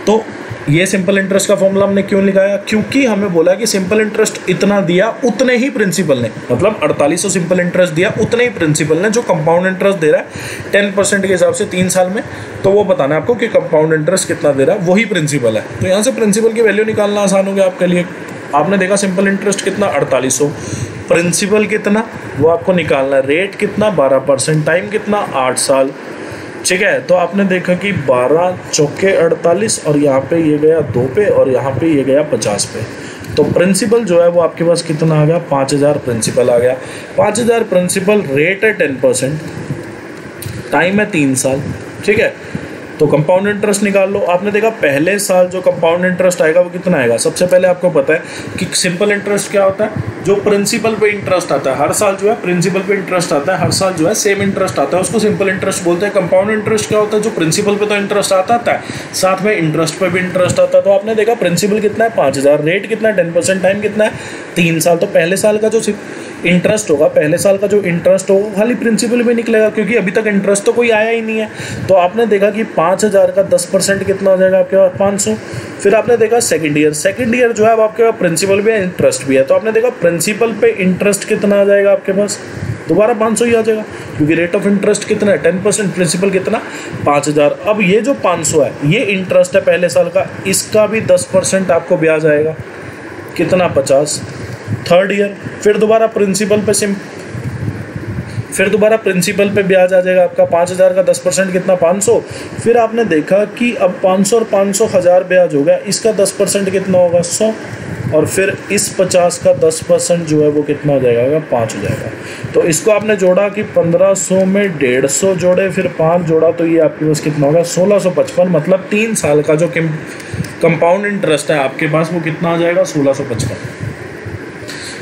तो ये सिंपल इंटरेस्ट का फॉर्मूला हमने क्यों लगाया, क्योंकि हमें बोला कि सिंपल इंटरेस्ट इतना दिया उतने ही प्रिंसिपल ने, मतलब 4800 सिंपल इंटरेस्ट दिया उतने ही प्रिंसिपल ने जो कंपाउंड इंटरेस्ट दे रहा है 10% के हिसाब से 3 साल में, तो वो बताना है आपको कि कंपाउंड इंटरेस्ट कितना दे रहा है, वही प्रिंसिपल है। तो यहाँ से प्रिंसिपल की वैल्यू निकालना आसान हो गया आपके लिए। आपने देखा सिंपल इंटरेस्ट कितना 4800, प्रिंसिपल कितना वो आपको निकालना है, रेट कितना 12%, टाइम कितना 8 साल। ठीक है, तो आपने देखा कि 12 चौके 48 और यहाँ पे ये गया 2 पे और यहाँ पे ये गया 50 पे, तो प्रिंसिपल जो है वो आपके पास कितना आ गया 5000 प्रिंसिपल आ गया। 5000 प्रिंसिपल, रेट है 10%, टाइम है 3 साल। ठीक है, तो कंपाउंड इंटरेस्ट निकाल लो। आपने देखा पहले साल जो कंपाउंड इंटरेस्ट आएगा वो कितना आएगा, सबसे पहले आपको पता है कि सिंपल इंटरेस्ट क्या होता है, जो प्रिंसिपल पे इंटरेस्ट आता है हर साल जो है प्रिंसिपल पे इंटरेस्ट आता है, हर साल जो है सेम इंटरेस्ट आता है, उसको सिंपल इंटरेस्ट बोलते हैं। कंपाउंड इंटरेस्ट क्या होता है, जो प्रिंसिपल पे तो इंटरेस्ट आता है साथ में इंटरेस्ट पे भी इंटरेस्ट आता है। तो आपने देखा प्रिंसिपल कितना है 5000, रेट कितना है 10%, टाइम कितना है 3 साल। तो पहले साल का जो इंटरेस्ट होगा, पहले साल का जो इंटरेस्ट होगा खाली प्रिंसिपल में निकलेगा, क्योंकि अभी तक इंटरेस्ट तो कोई आया ही नहीं है। तो आपने देखा कि 5000 का 10% कितना हो जाएगा आपके पास 500। फिर आपने देखा सेकंड ईयर जो है अब आपके पास प्रिंसिपल भी है इंटरेस्ट भी है, तो आपने देखा प्रिंसिपल पे इंटरेस्ट कितना आ जाएगा आपके पास दोबारा 500 ही आ जाएगा, क्योंकि रेट ऑफ इंटरेस्ट कितना है 10%, प्रिंसिपल कितना 5000। अब ये जो 500 है ये इंटरेस्ट है पहले साल का, इसका भी 10% आपको ब्याज आएगा, कितना 50 थर्ड ईयर। फिर दोबारा प्रिंसिपल पे ब्याज आ जाएगा आपका 5000 का 10% कितना 500। फिर आपने देखा कि अब 500 और 500 1000 ब्याज हो गया, इसका 10% कितना होगा 100, और फिर इस 50 का 10% जो है वो कितना हो जाएगा 5 हो जाएगा। तो इसको आपने जोड़ा कि 1500 में 150 जोड़े फिर 5 जोड़ा, तो ये आपके पास कितना होगा 1655, मतलब 3 साल का जो कंपाउंड इंटरेस्ट है आपके पास वो कितना आ जाएगा 1655।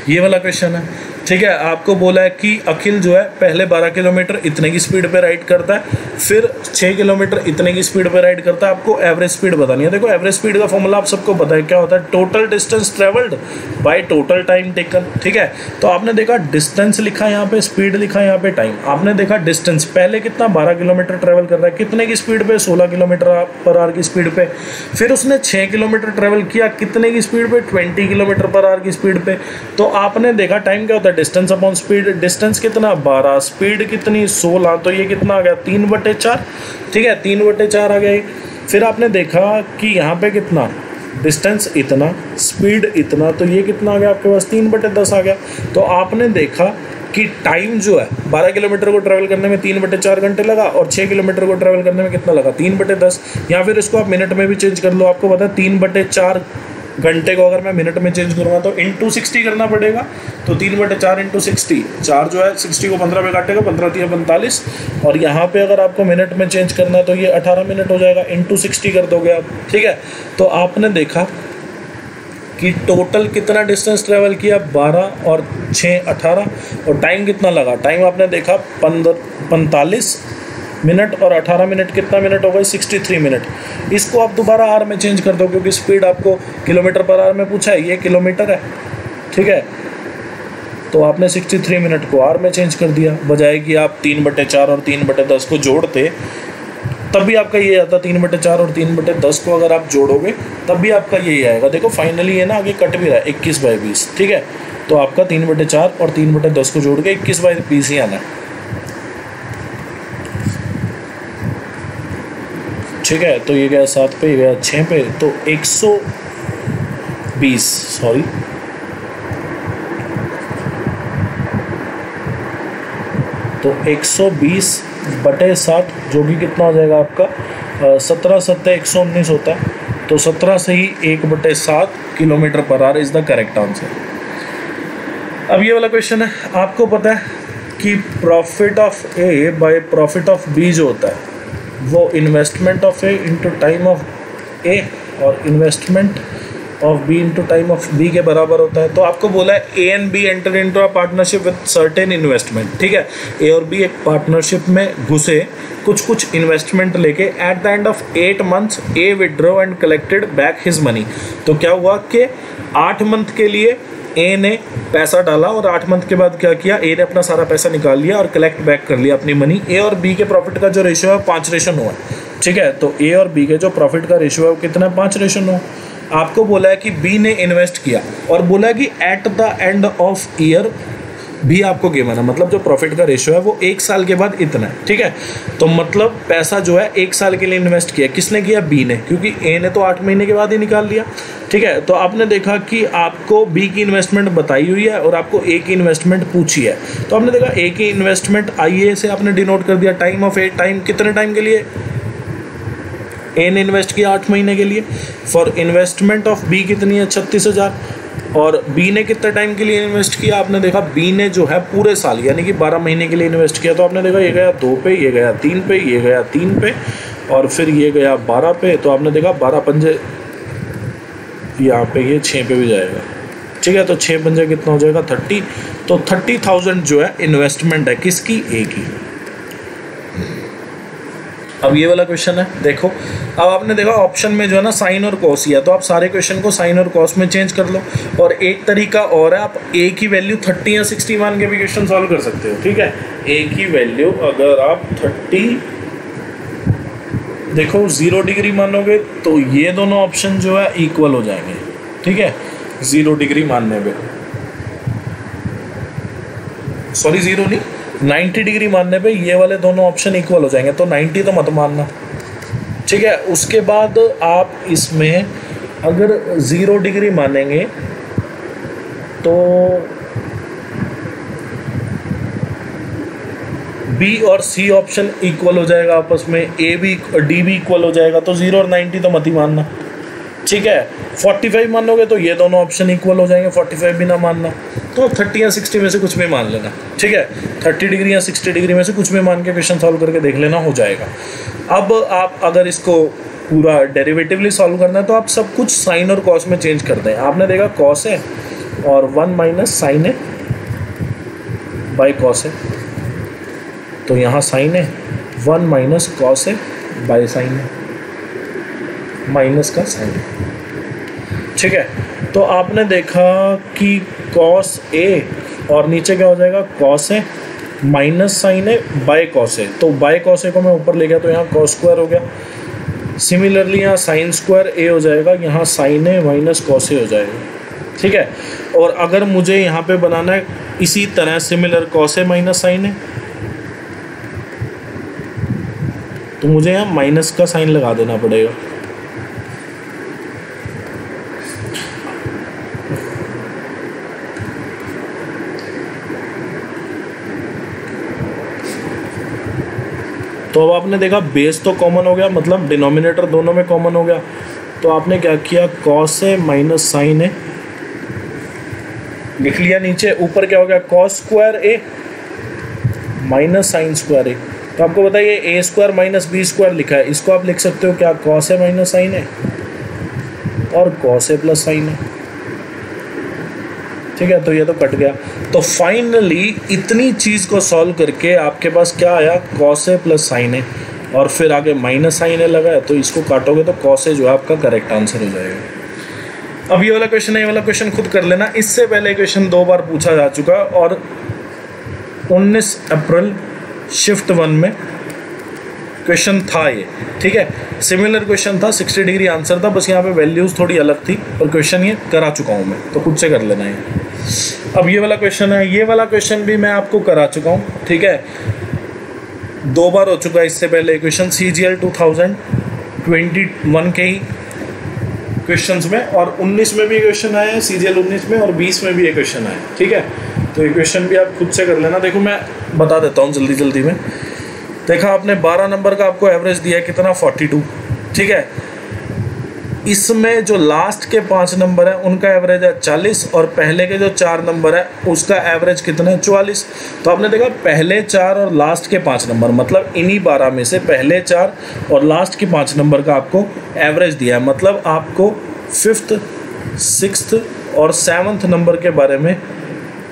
ये वाला क्वेश्चन है, ठीक है। आपको बोला है कि अखिल जो है पहले 12 किलोमीटर इतने की स्पीड पे राइड करता है, फिर 6 किलोमीटर इतने की स्पीड पे राइड करता है। आपको एवरेज स्पीड बतानी है। देखो एवरेज स्पीड का फॉर्मूला आप सबको पता है क्या होता है, total distance travelled by total time taken, ठीक है। तो आपने देखा डिस्टेंस लिखा यहाँ पे, स्पीड लिखा यहाँ पे, टाइम। आपने देखा डिस्टेंस पहले कितना 12 किलोमीटर ट्रेवल कर रहा है, कितने की स्पीड पे 16 किलोमीटर पर आवर की स्पीड पे। फिर उसने 6 किलोमीटर ट्रेवल किया, कितने की स्पीड पे 20 किलोमीटर पर आवर की स्पीड पे। तो आपने देखा टाइम क्या होता है डिस्टेंस अपॉन स्पीड, डिस्टेंस कितना 12, स्पीड कितनी 16, तो ये कितना आ गया 3/4, ठीक है 3/4 आ गया। फिर आपने देखा कि यहाँ पे कितना डिस्टेंस इतना, स्पीड इतना, तो ये कितना आ गया आपके पास 3/10 आ गया। तो आपने देखा कि टाइम जो है 12 किलोमीटर को ट्रैवल करने में 3/4 घंटे लगा, और 6 किलोमीटर को ट्रैवल करने में कितना लगा 3/10, या फिर इसको आप मिनट में भी चेंज कर लो। आपको पता है 3/4 घंटे को अगर मैं मिनट में चेंज करूँगा तो इंटू 60 करना पड़ेगा। तो 3/4 इंटू 60, 4 जो है 60 को 15 में काटेगा, 15 3 45, और यहाँ पे अगर आपको मिनट में चेंज करना है तो ये 18 मिनट हो जाएगा, इंटू 60 कर दोगे आप, ठीक है। तो आपने देखा कि टोटल कितना डिस्टेंस ट्रेवल किया 12 और 6 18, और टाइम कितना लगा, टाइम आपने देखा 45 मिनट, और 18 मिनट कितना मिनट हो गए 63 मिनट। इसको आप दोबारा आर में चेंज कर दो, क्योंकि स्पीड आपको किलोमीटर पर आवर में पूछा है, ये किलोमीटर है, ठीक है। तो आपने 63 मिनट को आर में चेंज कर दिया, बजाय कि आप 3/4 और 3/10 को जोड़ते, तब भी आपका ये आता 3/4 और 3/10 को अगर आप जोड़ोगे तब भी आपका यही आएगा। देखो फाइनली ये ना आगे कट भी रहा है 21/20, ठीक है। तो आपका 3/4 और 3/10 को जोड़ के 21/20 ही आना है, ठीक है। तो ये गया 7 पे, ये गया 6 पे, तो 120 सॉरी तो 120/7 जो कि कितना हो जाएगा आपका 17 7 119 होता है। तो 17 से ही 1/7 kilometre per hour is the correct answer. अब ये वाला क्वेश्चन है, आपको पता है कि profit of A by profit of B जो होता है वो investment of A into time of A और investment of B into time of B के बराबर होता है। तो आपको बोला है A and B enter into a partnership with certain investment, ठीक है। ए और बी एक पार्टनरशिप में घुसे कुछ इन्वेस्टमेंट लेके, at the end of 8 months A withdraw and collected back his money. तो क्या हुआ कि 8 मंथ के लिए ए ने पैसा डाला, और 8 मंथ के बाद क्या किया, ए ने अपना सारा पैसा निकाल लिया और कलेक्ट बैक कर लिया अपनी मनी। ए और बी के प्रॉफिट का जो रेशियो है 5:9 है, ठीक है। तो ए और बी के जो प्रॉफिट का रेशियो है वो कितना है 5:9। आपको बोला है कि बी ने इन्वेस्ट किया, और बोला है कि at the end of year भी आपको गिवन है, मतलब जो प्रॉफिट का रेशियो है वो 1 साल के बाद इतना है, ठीक है। तो मतलब पैसा जो है 1 साल के लिए इन्वेस्ट किया, किसने किया बी ने, क्योंकि ए ने तो 8 महीने के बाद ही निकाल लिया, ठीक है। तो आपने देखा कि आपको बी की इन्वेस्टमेंट बताई हुई है और आपको ए की इन्वेस्टमेंट पूछी है। तो आपने देखा ए की इन्वेस्टमेंट आई ए से आपने डिनोट कर दिया, टाइम ऑफ ए, टाइम कितने टाइम के लिए ए ने इन्वेस्ट किया 8 महीने के लिए। फॉर इन्वेस्टमेंट ऑफ बी कितनी है 36,000, और बी ने कितने टाइम के लिए इन्वेस्ट किया, आपने देखा बी ने जो है पूरे साल यानी कि 12 महीने के लिए इन्वेस्ट किया। तो आपने देखा ये गया 2 पे, ये गया 3 पे, ये गया 3 पे, और फिर ये गया 12 पे। तो आपने देखा 12 पंजे यहाँ पे, ये 6 पे भी जाएगा, ठीक है। तो 6 पंजे कितना हो जाएगा 30। तो 30,000 जो है इन्वेस्टमेंट है किसकी, ए की। अब ये वाला क्वेश्चन है, देखो अब आपने देखा ऑप्शन में जो है ना साइन और कॉस ही है, तो आप सारे क्वेश्चन को साइन और कॉस में चेंज कर लो। और एक तरीका और है, आप ए की वैल्यू 30 या 60 मान के भी क्वेश्चन सॉल्व कर सकते हो, ठीक है। ए की वैल्यू अगर आप 30 देखो 0 डिग्री मानोगे तो ये दोनों ऑप्शन जो है इक्वल हो जाएंगे, ठीक है। 0 डिग्री मानने पे, सॉरी 0 नहीं 90 डिग्री मानने पे ये वाले दोनों ऑप्शन इक्वल हो जाएंगे, तो 90 तो मत मानना, ठीक है। उसके बाद आप इसमें अगर 0 डिग्री मानेंगे तो बी और सी ऑप्शन इक्वल हो जाएगा आपस में, ए भी डी भी इक्वल हो जाएगा, तो 0 और 90 तो मत ही मानना, ठीक है। 45 मानोगे तो ये दोनों ऑप्शन इक्वल हो जाएंगे, 45 भी ना मानना, तो 30 या 60 में से कुछ भी मान लेना, ठीक है। 30 डिग्री या 60 डिग्री में से कुछ भी मान के क्वेश्चन सॉल्व करके देख लेना, हो जाएगा। अब आप अगर इसको पूरा डेरिवेटिवली सॉल्व करना है तो आप सब कुछ साइन और कॉस में चेंज कर दें। आपने देखा कॉस है और 1 माइनस साइन है बाई कॉस है, तो यहाँ साइन है, 1 माइनस कॉस है बाई साइन है, माइनस का साइन है, ठीक है। तो आपने देखा कि कॉस ए और नीचे क्या हो जाएगा, कॉस है माइनस साइन है बाय कॉस है, तो बाय कॉस ए को मैं ऊपर ले गया तो यहाँ कॉस स्क्वायर हो गया। सिमिलरली यहाँ साइन स्क्वायर ए हो जाएगा, यहाँ sign A minus cos A हो जाएगा, ठीक है। और अगर मुझे यहाँ पे बनाना है इसी तरह similar cos A minus sign है, तो मुझे यहाँ माइनस का साइन लगा देना पड़ेगा, तो अब आपने देखा बेस तो कॉमन हो गया, मतलब डिनोमिनेटर दोनों में कॉमन हो गया, तो आपने क्या किया, कॉस है माइनस साइन है लिख लिया नीचे, ऊपर क्या हो गया, कॉस स्क्वायर ए माइनस साइन स्क्वायर ए। तो आपको बताइए ए स्क्वायर माइनस बी स्क्वायर लिखा है, इसको आप लिख सकते हो क्या, कॉस ए माइनस साइन है और कॉस ए प्लस साइन है, ठीक है। तो ये तो कट गया। तो फाइनली इतनी चीज़ को सॉल्व करके आपके पास क्या आया, कॉस ए प्लस साइन है, और फिर आगे माइनस साइन ए लगा है, तो इसको काटोगे तो कॉस ए जो है आपका करेक्ट आंसर हो जाएगा। अब ये वाला क्वेश्चन है, ये वाला क्वेश्चन खुद कर लेना। इससे पहले क्वेश्चन 2 बार पूछा जा चुका और 19 अप्रैल शिफ्ट 1 में क्वेश्चन था ये, ठीक है। सिमिलर क्वेश्चन था, 60 डिग्री आंसर था, बस यहाँ पे वैल्यूज़ थोड़ी अलग थी, और क्वेश्चन ये करा चुका हूँ मैं, तो खुद से कर लेना है। अब ये वाला क्वेश्चन है, ये वाला क्वेश्चन भी मैं आपको करा चुका हूँ, ठीक है। 2 बार हो चुका है इससे पहले क्वेश्चन, CGL 2021 के ही क्वेश्चंस में, और 19 में भी क्वेश्चन आया है, CGL 19 में, और 20 में भी ये क्वेश्चन आया, ठीक है। तो ये क्वेश्चन भी आप खुद से कर लेना। देखो मैं बता देता हूँ जल्दी जल्दी में। देखा आपने 12 नंबर का आपको एवरेज दिया है कितना, 42, ठीक है। इसमें जो लास्ट के 5 नंबर है उनका एवरेज है 40, और पहले के जो 4 नंबर है उसका एवरेज कितना है, 44। तो आपने देखा पहले 4 और लास्ट के 5 नंबर, मतलब इन्हीं 12 में से पहले 4 और लास्ट के 5 नंबर का आपको एवरेज दिया है, मतलब आपको 5th 6th और 7th नंबर के बारे में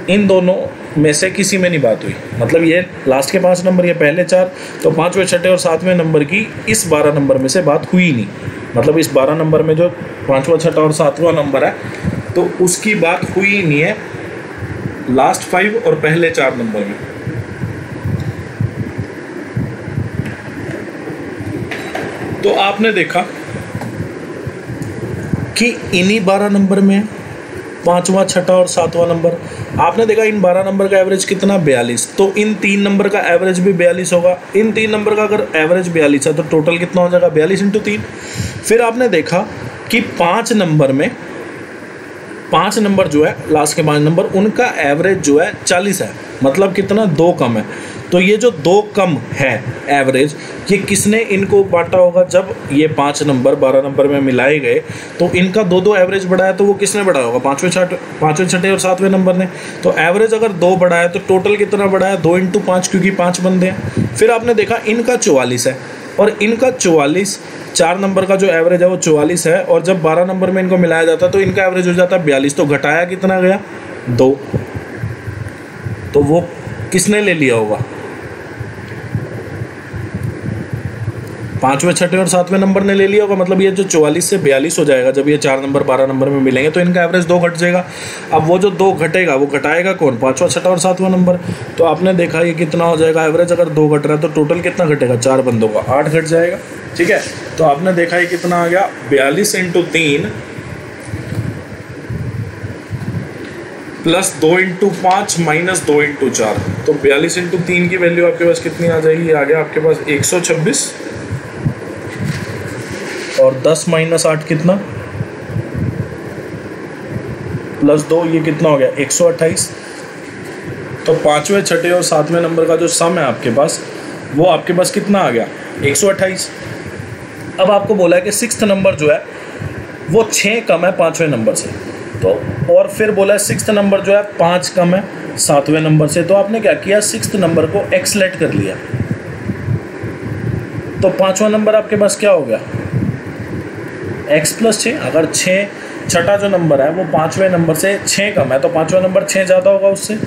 इन दोनों में से किसी में नहीं बात हुई। मतलब ये लास्ट के 5 नंबर, ये पहले 4, तो 5वें 6ठे और 7वें नंबर की इस 12 नंबर में से बात हुई नहीं। मतलब इस 12 नंबर में जो 5वां 6ठा और 7वां नंबर है, तो उसकी बात हुई ही नहीं है लास्ट 5 और पहले 4 नंबर में। तो आपने देखा कि इन्हीं 12 नंबर में 5वां 6ठा और 7वां नंबर, आपने देखा इन 12 नंबर का एवरेज कितना, 42। तो इन 3 नंबर का एवरेज भी 42 होगा। इन 3 नंबर का अगर एवरेज 42 है तो टोटल कितना हो जाएगा, 42 × 3। फिर आपने देखा कि 5 नंबर में 5 नंबर जो है लास्ट के 5 नंबर, उनका एवरेज जो है 40 है, मतलब कितना, 2 कम है। तो ये जो 2 कम है एवरेज, ये किसने इनको बांटा होगा, जब ये 5 नंबर 12 नंबर में मिलाए गए तो इनका 2-2 एवरेज बढ़ा है, तो वो किसने बढ़ाया होगा, 5वें 6ठे और 7वें नंबर ने। तो एवरेज अगर 2 बढ़ा है तो टोटल कितना बढ़ा है, 2 × 5, क्योंकि 5 बंदे हैं। फिर आपने देखा इनका 44 है, और इनका 44, 4 नंबर का जो एवरेज है वो 44 है, और जब 12 नंबर में इनको मिलाया जाता है तो इनका एवरेज हो जाता है 42। तो घटाया कितना गया, 2। तो वो किसने ले लिया होगा, 5वें 6ठे और 7वें नंबर ने ले लिया होगा। मतलब ये जो 44 से 42 हो जाएगा जब ये 4 नंबर 12 नंबर में मिलेंगे, तो इनका एवरेज 2 घट जाएगा। अब वो जो 2 घटेगा वो घटाएगा कौन, 5वां 6ठा और 7वां नंबर। तो आपने देखा ये कितना हो जाएगा एवरेज, अगर 2 घट रहा है तो टोटल कितना घटेगा, 4 बंदों का 8 घट जाएगा, ठीक है। तो आपने देखा ये कितना आ गया, 42 × 3 प्लस 2 इंटू 5 माइनस 2 इंटू 4, तो 42 इंटू 3 की वैल्यू आपके पास कितनी आ जाएगी? आ गया आपके पास 126, और 10 माइनस 8 कितना? प्लस 2, ये कितना हो गया? 128। तो पाँचवें, छठे और सातवें नंबर का जो सम है आपके पास, वो आपके पास कितना आ गया? 128। अब आपको बोला है कि सिक्स्थ नंबर जो है वो 6 कम है पाँचवें नंबर से, तो और फिर बोला है सिक्स्थ नंबर जो है 5 कम है सातवें नंबर से। तो आपने क्या किया? सिक्स्थ नंबर को एक्स लेट कर लिया, तो पाँचवा नंबर आपके पास क्या हो गया? x plus 6। अगर 6, छठा जो नंबर है वो पाँचवें नंबर से 6 कम है, तो पाँचवा नंबर 6 ज़्यादा होगा उससे,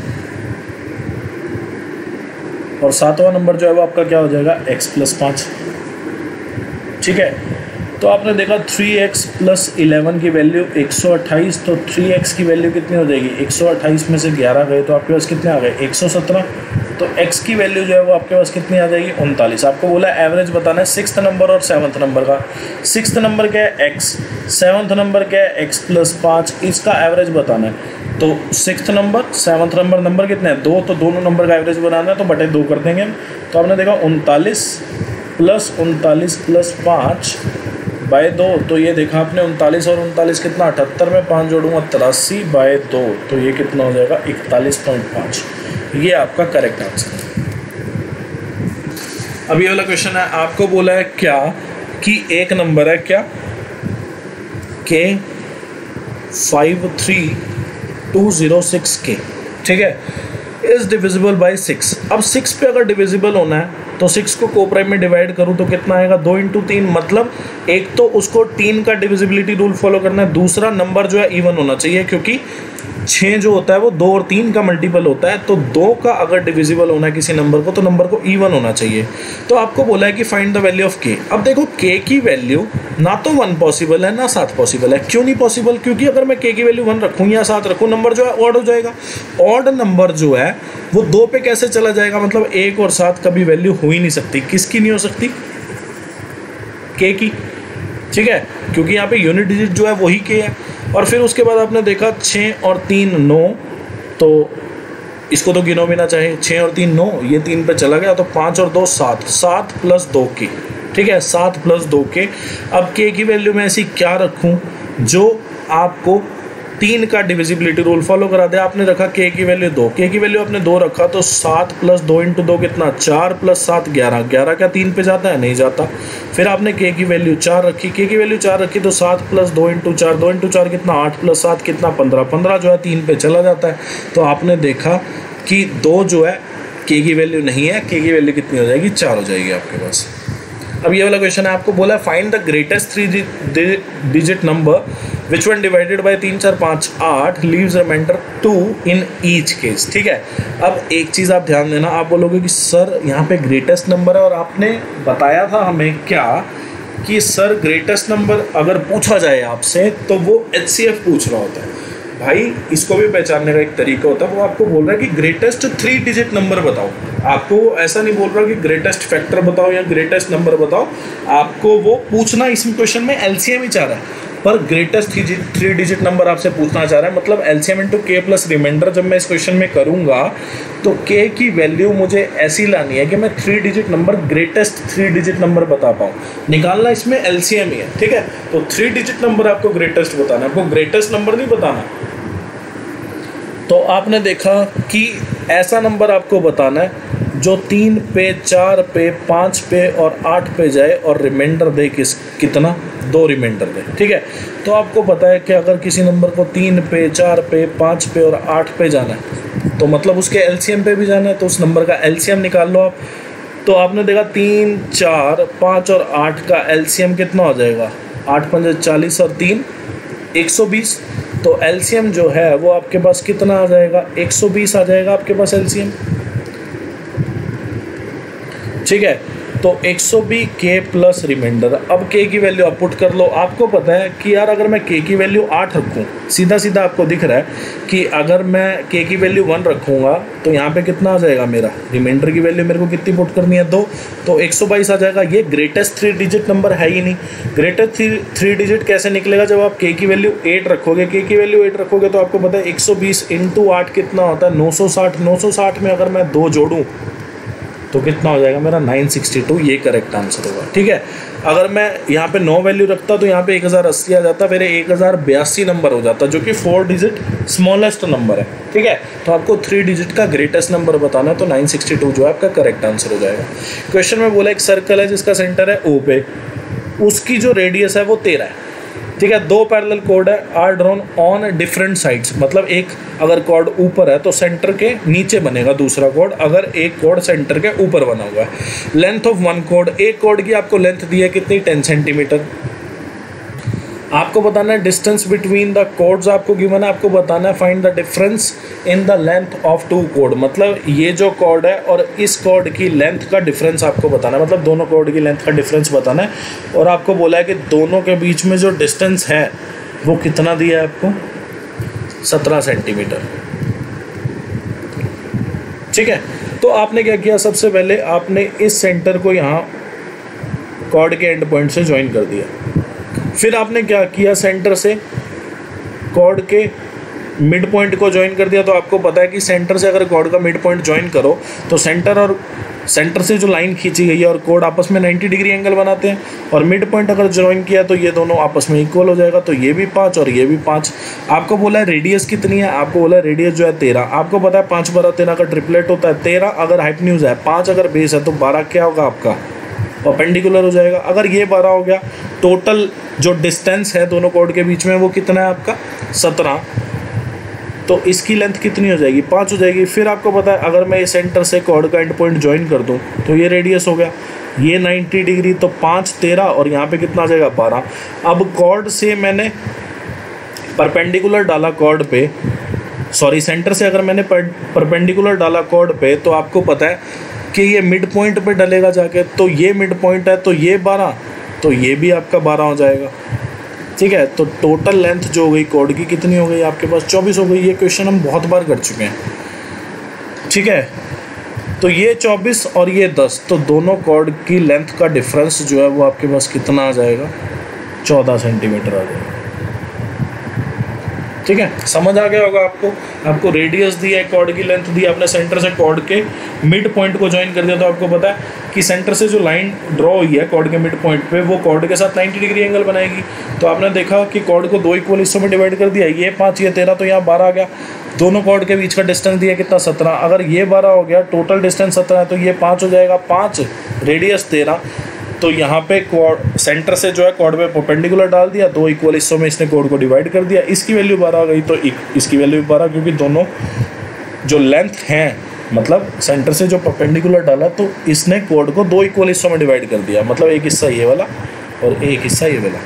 और सातवां नंबर जो है वो आपका क्या हो जाएगा? x plus 5। ठीक है, तो आपने देखा 3x प्लस 11 की वैल्यू 128, तो 3x की वैल्यू कितनी हो जाएगी? 128 में से 11 गए तो आपके पास कितने आ गए? 117। तो x की वैल्यू जो है वो आपके पास कितनी आ जाएगी? 39। आपको बोला एवरेज बताना है सिक्स्थ नंबर और सेवन्थ नंबर का। सिक्स्थ नंबर क्या है? x, सेवन्थ नंबर क्या है? x प्लस 5, इसका एवरेज बताना है। तो सिक्स्थ नंबर, सेवन्थ नंबर कितने हैं? 2, तो दोनों नंबर का एवरेज बनाना है, तो बटे 2 कर देंगे हम। तो आपने देखा 39 प्लस 5 बाय 2, तो ये देखा आपने 39 और 39 कितना? 78 में 5 जोड़ूंगा 83 बाय 2, तो ये कितना हो जाएगा? 41.5। ये आपका करेक्ट आंसर है। अब ये वाला क्वेश्चन है, आपको बोला है क्या कि एक नंबर है क्या K 53206K, ठीक है, इज डिविजिबल बाय 6। अब 6 पे अगर डिविजिबल होना है तो 6 को कोप्राइम में डिवाइड करूँ तो कितना आएगा? 2 इंटू 3, मतलब एक तो उसको 3 का डिविजिबिलिटी रूल फॉलो करना है, दूसरा नंबर जो है इवन होना चाहिए, क्योंकि 6 जो होता है वो 2 और 3 का मल्टीपल होता है, तो 2 का अगर डिविजिबल होना है किसी नंबर को तो नंबर को इवन होना चाहिए। तो आपको बोला है कि find the value of k। अब देखो k की वैल्यू ना तो 1 पॉसिबल है ना 7 पॉसिबल है। क्यों नहीं पॉसिबल? क्योंकि अगर मैं k की वैल्यू 1 रखूँ या 7 रखूँ, नंबर जो है ऑड हो जाएगा। ऑड नंबर जो है वो 2 पे कैसे चला जाएगा? मतलब 1 और 7 कभी वैल्यू हो ही नहीं सकती। किसकी नहीं हो सकती? k की, ठीक है, क्योंकि यहाँ पे यूनिट डिजिट जो है वही k है। और फिर उसके बाद आपने देखा 6 और 3 9, तो इसको तो गिनो भी ना चाहे, 6 और 3 9, ये 3 पे चला गया, तो 5 और 2 7, 7 प्लस 2 k, ठीक है, 7 प्लस 2 k। अब k की वैल्यू में ऐसी क्या रखूं जो आपको 3 का डिविजिबिलिटी रूल फॉलो करा दे? आपने रखा k की वैल्यू 2, k की वैल्यू आपने 2 रखा, तो 7 प्लस 2 इंटू 2 कितना? 4 प्लस 7 11, 11 क्या 3 पे जाता है? नहीं जाता। फिर आपने k की वैल्यू 4 रखी, k की वैल्यू 4 रखी, तो 7 प्लस 2 इंटू 4, 2 इंटू 4 कितना? 8 प्लस 7 कितना? 15, 15 जो है 3 पे चला जाता है। तो आपने देखा कि 2 जो है k की वैल्यू नहीं है, k की वैल्यू कितनी हो जाएगी? 4 हो जाएगी आपके पास। अब ये वाला क्वेश्चन है, आपको बोला है find the greatest 3 digit number which when divided by 3 4 5 8 leaves remainder 2 in each case, ठीक है। अब एक चीज़ आप ध्यान देना, आप बोलोगे कि सर यहाँ पे ग्रेटेस्ट नंबर है, और आपने बताया था हमें क्या कि सर ग्रेटेस्ट नंबर अगर पूछा जाए आपसे तो वो HCF पूछ रहा होता है। भाई इसको भी पहचानने का एक तरीका होता है, वो आपको बोल रहा है कि ग्रेटेस्ट 3 डिजिट नंबर बताओ। आपको ऐसा नहीं बोल रहा कि ग्रेटेस्ट फैक्टर बताओ या ग्रेटेस्ट नंबर बताओ, आपको वो पूछना इस क्वेश्चन में LCM ही चाह रहा है, पर ग्रेटेस्ट 3 डिजिट नंबर आपसे पूछना चाह रहा है। मतलब LCM into k plus remainder जब मैं इस क्वेश्चन में करूँगा तो k की वैल्यू मुझे ऐसी लानी है कि मैं 3 digit number, greatest 3 digit number बता पाऊँ। निकालना इसमें LCM ही है, ठीक है। तो 3 डिजिट नंबर आपको ग्रेटेस्ट बताना है, आपको ग्रेटेस्ट नंबर नहीं बताना। तो आपने देखा कि ऐसा नंबर आपको बताना है जो 3 पे, 4 पे, 5 पे और 8 पे जाए और रिमाइंडर दे कितना? 2 रिमाइंडर दे, ठीक है। तो आपको पता है कि अगर किसी नंबर को 3 पे, 4 पे, 5 पे और 8 पे जाना है तो मतलब उसके LCM पे भी जाना है, तो उस नंबर का LCM निकाल लो आप। तो आपने देखा 3, 4, 5 और 8 का LCM कितना हो जाएगा? 8 पंजे 40 और 3 120। तो LCM जो है वो आपके पास कितना आ जाएगा? 120 आ जाएगा आपके पास LCM, ठीक है। तो 120 के प्लस रिमाइंडर। अब के की वैल्यू आप पुट कर लो। आपको पता है कि यार अगर मैं के की वैल्यू 8 रखूँ, सीधा सीधा आपको दिख रहा है कि अगर मैं के की वैल्यू 1 रखूँगा तो यहाँ पे कितना आ जाएगा, मेरा रिमाइंडर की वैल्यू मेरे को कितनी पुट करनी है, 2, तो 122 आ जाएगा। ये ग्रेटेस्ट 3 डिजिट नंबर है ही नहीं। ग्रेटेस्ट 3 डिजिट कैसे निकलेगा, जब आप के की वैल्यू 8 रखोगे, के की वैल्यू 8 रखोगे तो आपको पता है 120 इंटू 8 कितना होता है, 960। 960 में अगर मैं 2 जोड़ूँ तो कितना हो जाएगा मेरा, 962। ये करेक्ट आंसर होगा। ठीक है, अगर मैं यहाँ पे 9 वैल्यू रखता तो यहाँ पे 1080 आ जाता, फिर 1082 नंबर हो जाता, जो कि 4 डिजिट स्मॉलेस्ट नंबर है। ठीक है, तो आपको 3 डिजिट का ग्रेटेस्ट नंबर बताना है, तो 962 जो है आपका करेक्ट आंसर हो जाएगा। क्वेश्चन में बोला एक सर्कल है जिसका सेंटर है O पे, उसकी जो रेडियस है वो 13 है। ठीक है, 2 पैरेलल कॉर्ड है are drawn on different sides, मतलब एक अगर कॉर्ड ऊपर है तो सेंटर के नीचे बनेगा दूसरा कॉर्ड, अगर एक कॉर्ड सेंटर के ऊपर बना हुआ है। लेंथ ऑफ वन कॉर्ड, एक कॉर्ड की आपको लेंथ दी है कितनी, 10 सेंटीमीटर। आपको बताना है डिस्टेंस बिटवीन द कॉर्ड्स, आपको गिवन है, आपको बताना है find the difference in the length of 2 chord, मतलब ये जो कॉर्ड है और इस कॉर्ड की लेंथ का डिफरेंस आपको बताना है, मतलब दोनों कॉर्ड की लेंथ का डिफरेंस बताना है। और आपको बोला है कि दोनों के बीच में जो डिस्टेंस है वो कितना दिया है आपको, 17 सेंटीमीटर। ठीक है, तो आपने क्या किया, सबसे पहले आपने इस सेंटर को यहाँ कॉर्ड के एंड पॉइंट से ज्वाइन कर दिया। फिर आपने क्या किया, सेंटर से कॉर्ड के मिड पॉइंट को ज्वाइन कर दिया। तो आपको पता है कि सेंटर से अगर कॉर्ड का मिड पॉइंट ज्वाइन करो तो सेंटर से जो लाइन खींची गई है और कॉर्ड आपस में 90 डिग्री एंगल बनाते हैं, और मिड पॉइंट अगर ज्वाइन किया तो ये दोनों आपस में इक्वल हो जाएगा, तो ये भी 5 और ये भी 5। आपको बोला है रेडियस कितनी है, आपको बोला है रेडियस जो है 13। आपको पता है 5 12 13 का ट्रिपलेट होता है, 13 अगर हाइपोटेन्यूज है, 5 अगर बेस है, तो 12 क्या होगा आपका, परपेंडिकुलर हो जाएगा। अगर ये 12 हो गया, टोटल जो डिस्टेंस है दोनों कॉर्ड के बीच में वो कितना है आपका, 17, तो इसकी लेंथ कितनी हो जाएगी, 5 हो जाएगी। फिर आपको पता है अगर मैं इस सेंटर से कॉर्ड का एंड पॉइंट ज्वाइन कर दूं तो ये रेडियस हो गया, ये 90 डिग्री, तो 5 13 और यहाँ पे कितना आ जाएगा, 12। अब कॉर्ड से मैंने परपेंडिकुलर डाला कॉर्ड पे, सॉरी सेंटर से अगर मैंने परपेंडिकुलर डाला कॉर्ड पे, तो आपको पता है कि ये मिड पॉइंट पे डलेगा जाके, तो ये मिड पॉइंट है, तो ये 12, तो ये भी आपका 12 हो जाएगा। ठीक है, तो टोटल लेंथ जो हो गई कॉर्ड की कितनी हो गई आपके पास, 24 हो गई। ये क्वेश्चन हम बहुत बार कर चुके हैं। ठीक है, तो ये 24 और ये 10, तो दोनों कॉर्ड की लेंथ का डिफरेंस जो है वो आपके पास कितना आ जाएगा, 14 सेंटीमीटर आ जाएगा। ठीक है, समझ आ गया होगा आपको रेडियस दी है, कॉर्ड की लेंथ दी, आपने सेंटर से कॉर्ड के मिड पॉइंट को ज्वाइन कर दिया, तो आपको पता है कि सेंटर से जो लाइन ड्रॉ हुई है कॉर्ड के मिड पॉइंट पे, वो कॉर्ड के साथ 90 डिग्री एंगल बनाएगी। तो आपने देखा कि कॉर्ड को 2 इक्वल हिस्सों में डिवाइड कर दिया, ये 5 ये 13, तो यहाँ 12 आ गया। दोनों कॉर्ड के बीच का डिस्टेंस दिया कितना, 17। अगर ये 12 हो गया, टोटल डिस्टेंस 17 है, तो ये 5 हो जाएगा, 5 रेडियस 13। तो यहाँ पे कॉर्ड सेंटर से जो है कॉर्ड पे परपेंडिकुलर डाल दिया, 2 इक्वल हिस्सों में इसने कॉर्ड को डिवाइड कर दिया, इसकी वैल्यू 12 आ गई, तो इसकी वैल्यू 12, क्योंकि दोनों जो लेंथ हैं, मतलब सेंटर से जो परपेंडिकुलर डाला तो इसने कॉर्ड को 2 इक्वल हिस्सों में डिवाइड कर दिया, मतलब एक हिस्सा ये वाला और एक हिस्सा ये वाला।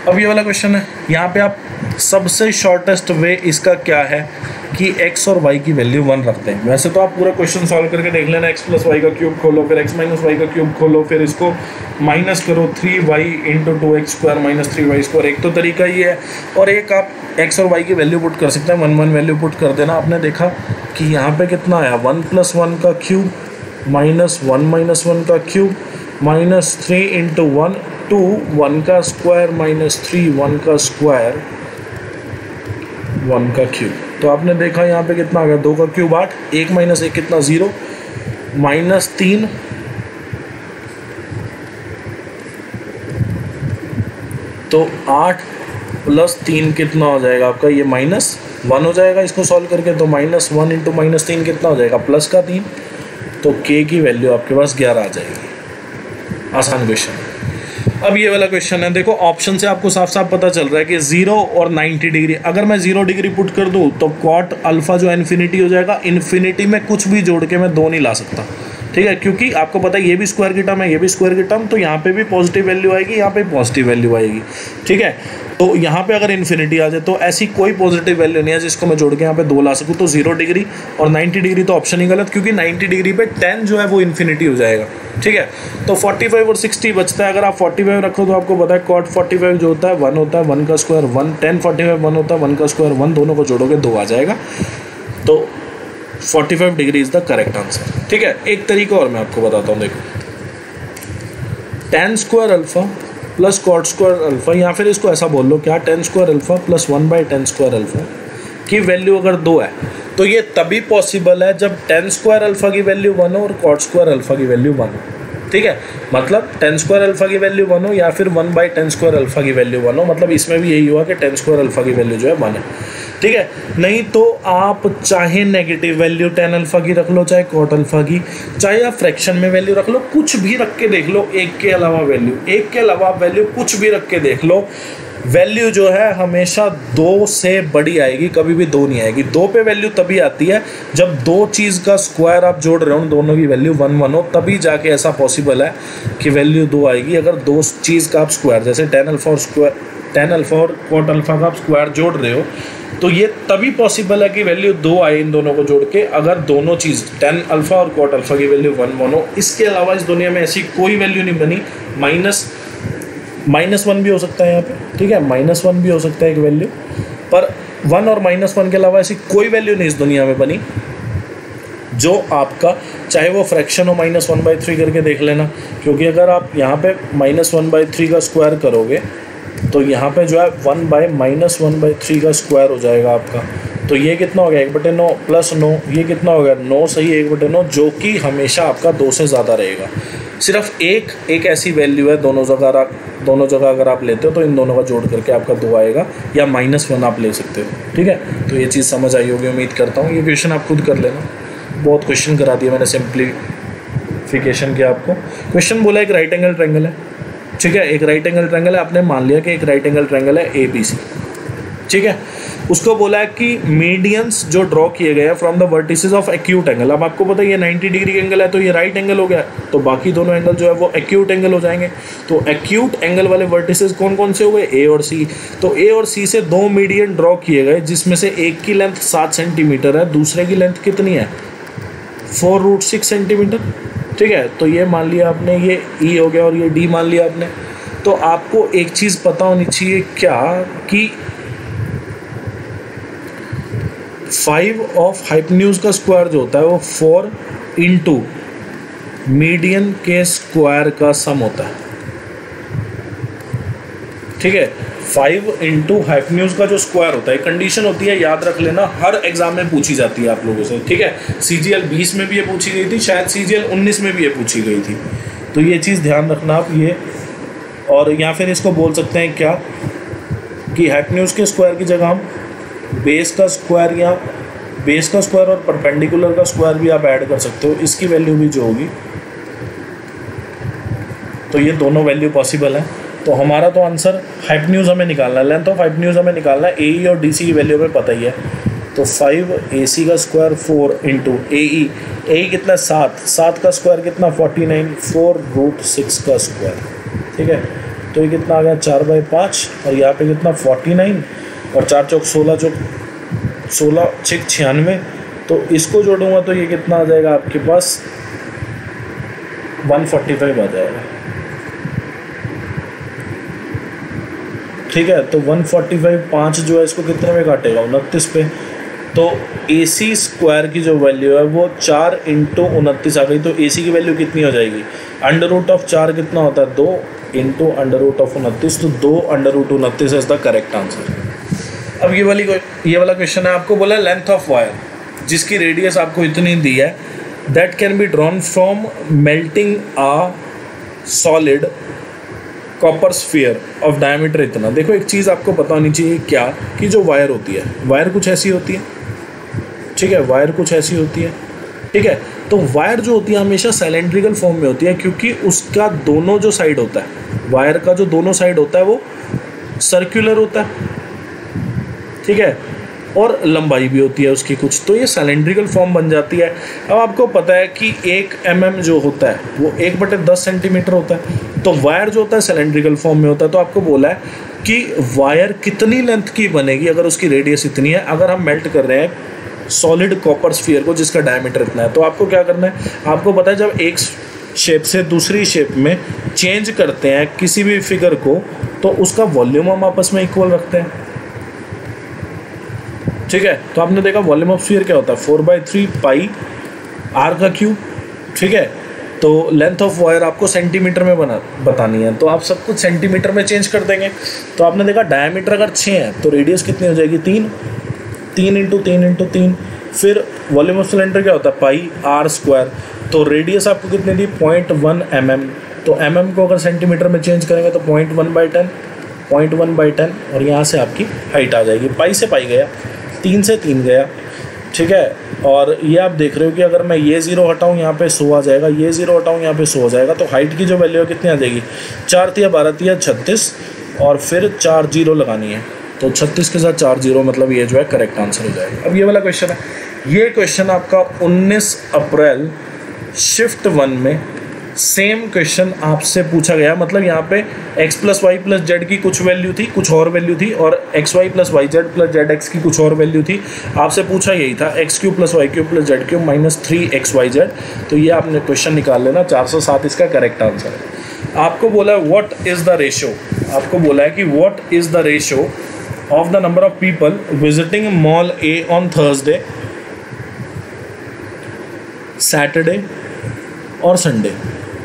अब ये वाला क्वेश्चन है, यहाँ पे आप सबसे शॉर्टेस्ट वे इसका क्या है कि x और y की वैल्यू 1 रखते हैं। वैसे तो आप पूरा क्वेश्चन सॉल्व करके देख लेना, x प्लस वाई का क्यूब खोलो, फिर x माइनस वाई का क्यूब खोलो, फिर इसको माइनस करो, 3y into 2x square minus 3y square. एक तो तरीका ये है, और एक आप x और y की वैल्यू पुट कर सकते हैं, 1 1 वैल्यू पुट कर देना। आपने देखा कि यहाँ पे कितना आया, 1 प्लस 1 का क्यूब माइनस 1 माइनस 1 का क्यूब माइनस 3 इंटू 1 2 1 का स्क्वायर माइनस 3 1 का स्क्वायर 1 का क्यूब। तो आपने देखा यहाँ पे कितना आ गया, 2 का क्यूब 8, 1 माइनस 1 कितना 0, माइनस 3 तो 8 प्लस 3 कितना हो जाएगा आपका, ये माइनस 1 हो जाएगा इसको सॉल्व करके। तो माइनस 1 इंटू माइनस 3 कितना हो जाएगा, प्लस का 3, तो k की वैल्यू आपके पास 11 आ जाएगी। आसान क्वेश्चन। अब ये वाला क्वेश्चन है, देखो ऑप्शन से आपको साफ साफ पता चल रहा है कि 0 और 90 डिग्री, अगर मैं 0 डिग्री पुट कर दूं तो कॉट अल्फा जो इन्फिनिटी हो जाएगा, इन्फिनिटी में कुछ भी जोड़ के मैं 2 नहीं ला सकता, ठीक है, क्योंकि आपको पता है ये भी स्क्वायर की टर्म है, ये भी स्क्वायर की टर्म, तो यहाँ पे भी पॉजिटिव वैल्यू आएगी, यहाँ पे पॉजिटिव वैल्यू आएगी। ठीक है, तो यहाँ पे अगर इन्फिनिटी आ जाए तो ऐसी कोई पॉजिटिव वैल्यू नहीं है जिसको मैं जोड़ के यहाँ पे 2 ला सकूँ। तो 0 डिग्री और 90 डिग्री तो ऑप्शन ही गलत, क्योंकि 90 डिग्री पे 10 जो है वो इन्फिनिटी हो जाएगा। ठीक है, तो 45 और 60 बचता है। अगर आप 45 रखो तो आपको पता है cot 45 जो होता है 1 होता है, 1 का स्क्वायर 1, 10 45 1 होता है, 1 का स्क्वायर 1, दोनों को जोड़ोगे 2 आ जाएगा। तो 45 degree is the correct answer. ठीक है, एक तरीका और मैं आपको बताता हूँ, देखो tan square alpha plus cot square alpha, या फिर इसको ऐसा बोल लो क्या, tan square alpha plus 1/tan square alpha की वैल्यू अगर 2 है तो ये तभी पॉसिबल है जब tan स्क्वायर अल्फा की वैल्यू 1 हो और cot स्क्वायर अल्फा की वैल्यू 1 हो। ठीक है, मतलब tan स्क्वायर अल्फा की वैल्यू 1 हो या फिर 1/tan स्क्वायर अल्फा की वैल्यू 1 हो, मतलब इसमें भी यही हुआ कि tan स्क्वायर अल्फा की वैल्यू जो है 1 है। ठीक है, नहीं तो आप चाहे नेगेटिव वैल्यू tan अल्फा की रख लो, चाहे cot अल्फा की, चाहे आप फ्रैक्शन में वैल्यू रख लो, कुछ भी रख के देख लो, एक के अलावा वैल्यू कुछ भी रख के देख लो, वैल्यू जो है हमेशा 2 से बड़ी आएगी, कभी भी 2 नहीं आएगी। 2 पे वैल्यू तभी आती है जब 2 चीज़ का स्क्वायर आप जोड़ रहे हो, दोनों की वैल्यू 1 1 हो, तभी जाके ऐसा पॉसिबल है कि वैल्यू 2 आएगी। अगर 2 चीज़ का आप स्क्वायर, जैसे tan अल्फा और cot अल्फा का आप स्क्वायर जोड़ रहे हो, तो ये तभी पॉसिबल है कि वैल्यू 2 आए इन दोनों को जोड़ के, अगर दोनों चीज़ tan अल्फा और cot अल्फा की वैल्यू 1 1 हो। इसके अलावा इस दुनिया में ऐसी कोई वैल्यू नहीं बनी। -1 भी हो सकता है यहाँ पे, ठीक है, -1 भी हो सकता है एक वैल्यू, पर 1 और -1 के अलावा ऐसी कोई वैल्यू नहीं इस दुनिया में बनी जो आपका, चाहे वो फ्रैक्शन हो, -1/3 करके देख लेना, क्योंकि अगर आप यहाँ पे -1/3 का स्क्वायर करोगे तो यहाँ पे जो है 1/-1/3 का स्क्वायर हो जाएगा आपका। तो ये कितना हो गया, 1/9 प्लस 9, ये कितना हो गया 9 सही 1/9, जो कि हमेशा आपका 2 से ज़्यादा रहेगा। सिर्फ एक ऐसी वैल्यू है, दोनों जगह अगर आप लेते हो तो इन दोनों का जोड़ करके आपका 2 आएगा, या -1 आप ले सकते हो। ठीक है, तो ये चीज़ समझ आई होगी उम्मीद करता हूँ। ये क्वेश्चन आप खुद कर लेना, बहुत क्वेश्चन करा दिया मैंने, सिंप्लीफिकेशन किया आपको। क्वेश्चन बोला एक राइट एंगल ट्रायंगल है, ठीक है, एक राइट एंगल ट्रायंगल है, आपने मान लिया कि एक राइट एंगल ट्रायंगल है ABC। ठीक है, उसको बोला है कि मीडियंस जो ड्रॉ किए गए हैं from the vertices of acute angle. अब आपको पता है ये 90 डिग्री एंगल है, तो ये राइट एंगल हो गया, तो बाकी दोनों एंगल जो है वो एक्यूट एंगल हो जाएंगे। तो एक्यूट एंगल वाले वर्टिसेस कौन कौन से हुए, A और C। तो A और C से 2 मीडियन ड्रॉ किए गए, जिसमें से एक की लेंथ 7 सेंटीमीटर है, दूसरे की लेंथ कितनी है 4√6 सेंटीमीटर। ठीक है, तो ये मान लिया आपने, ये E हो गया और ये D मान लिया आपने। तो आपको एक चीज़ पता होनी चाहिए क्या, कि 5 ऑफ हाइपोटेन्यूज का स्क्वायर जो होता है वो 4 इंटू मीडियन के स्क्वायर का सम होता है। ठीक है, 5 इंटू हाइपोटेन्यूज का जो स्क्वायर होता है, कंडीशन होती है, याद रख लेना, हर एग्जाम में पूछी जाती है आप लोगों से। ठीक है, CGL 20 में भी ये पूछी गई थी, शायद CGL 19 में भी ये पूछी गई थी, तो ये चीज़ ध्यान रखना आप ये। और या फिर इसको बोल सकते हैं क्या, कि हाइपोटेन्यूज के स्क्वायर की जगह हम बेस का स्क्वायर, या बेस का स्क्वायर और परपेंडिकुलर का स्क्वायर भी आप ऐड कर सकते हो, इसकी वैल्यू भी जो होगी, तो ये दोनों वैल्यू पॉसिबल है। तो हमारा तो आंसर हाइपोटेन्यूज हमें निकालना है, लेंथ ऑफ हाइपोटेन्यूज हमें निकालना है, AE और DC की वैल्यू हमें पता ही है। तो 5AC का स्क्वायर 4 इंटू AE कितना 7 का स्क्वायर कितना 49, 4√6 का स्क्वायर। ठीक है, तो ये कितना आ गया 4/5, और यहाँ पे कितना 49, और 4 चौक 16, 16 6 96, तो इसको जोड़ूंगा तो ये कितना आ जाएगा आपके पास 145 आ जाएगा। ठीक है, तो 145 5 जो है इसको कितने में काटेगा 29 पे, तो AC स्क्वायर की जो वैल्यू है वो 4 इंटू 29 आ गई। तो AC की वैल्यू कितनी हो जाएगी, √4 कितना होता है 2 इंटू √29, तो 2 √29 इज द करेक्ट आंसर। अब ये वाला क्वेश्चन है, आपको बोला लेंथ ऑफ वायर जिसकी रेडियस आपको इतनी दी है, that can be drawn from melting a solid copper sphere of diameter इतना। देखो एक चीज़ आपको पता होनी चाहिए क्या, कि जो वायर होती है, वायर कुछ ऐसी होती है, ठीक है, वायर कुछ ऐसी होती है। ठीक है, तो वायर जो होती है हमेशा सिलेंड्रिकल फॉर्म में होती है, क्योंकि उसका दोनों जो साइड होता है, वायर का जो दोनों साइड होता है वो सर्कुलर होता है। ठीक है, और लंबाई भी होती है उसकी कुछ, तो ये सिलेंड्रिकल फॉर्म बन जाती है। अब आपको पता है कि 1 mm जो होता है वो 1/10 सेंटीमीटर होता है, तो वायर जो होता है सिलेंड्रिकल फॉर्म में होता है। तो आपको बोला है कि वायर कितनी लेंथ की बनेगी अगर उसकी रेडियस इतनी है, अगर हम मेल्ट कर रहे हैं सॉलिड कॉपर स्फीयर को जिसका डायमीटर इतना है। तो आपको क्या करना है, आपको पता है जब एक शेप से दूसरी शेप में चेंज करते हैं किसी भी फिगर को, तो उसका वॉल्यूम हम आपस में इक्वल रखते हैं, ठीक है। तो आपने देखा वॉल्यूम ऑफ स्फीयर क्या होता है, 4/3 पाई आर का क्यूब, ठीक है। तो लेंथ ऑफ वायर आपको सेंटीमीटर में बतानी है, तो आप सब कुछ सेंटीमीटर में चेंज कर देंगे। तो आपने देखा डायमीटर अगर 6 है तो रेडियस कितनी हो जाएगी, 3 × 3 × 3। फिर वॉल्यूम ऑफ सिलेंडर क्या होता है, पाई आर स्क्वायर। तो रेडियस आपको कितनी दी, 0.1 mm। तो mm को अगर सेंटीमीटर में चेंज करेंगे तो 0.1/10 और यहाँ से आपकी हाइट आ जाएगी। पाई से पाई गया, 3 से 3 गया, ठीक है। और ये आप देख रहे हो कि अगर मैं ये 0 हटाऊँ यहाँ पे 100 आ जाएगा, ये 0 हटाऊँ यहाँ पे 100 हो जाएगा। तो हाइट की जो वैल्यू है कितनी आ जाएगी, 4 × 12 = 36 और फिर 4 0 लगानी है। तो 36 के साथ 4 0 मतलब ये जो है करेक्ट आंसर हो जाएगा। अब ये वाला क्वेश्चन है, ये क्वेश्चन आपका 19 अप्रैल शिफ्ट 1 में सेम क्वेश्चन आपसे पूछा गया। मतलब यहाँ पे x + y + z की कुछ वैल्यू थी, कुछ और वैल्यू थी, और xy + yz + zx की कुछ और वैल्यू थी। आपसे पूछा यही था, x³ + y³ + z³ - 3xyz। तो ये आपने क्वेश्चन निकाल लेना, 407 इसका करेक्ट आंसर है। आपको बोला है व्हाट इज़ द रेशो, आपको बोला है कि what is the ratio of the number of people visiting mall A on Thursday, Saturday और संडे।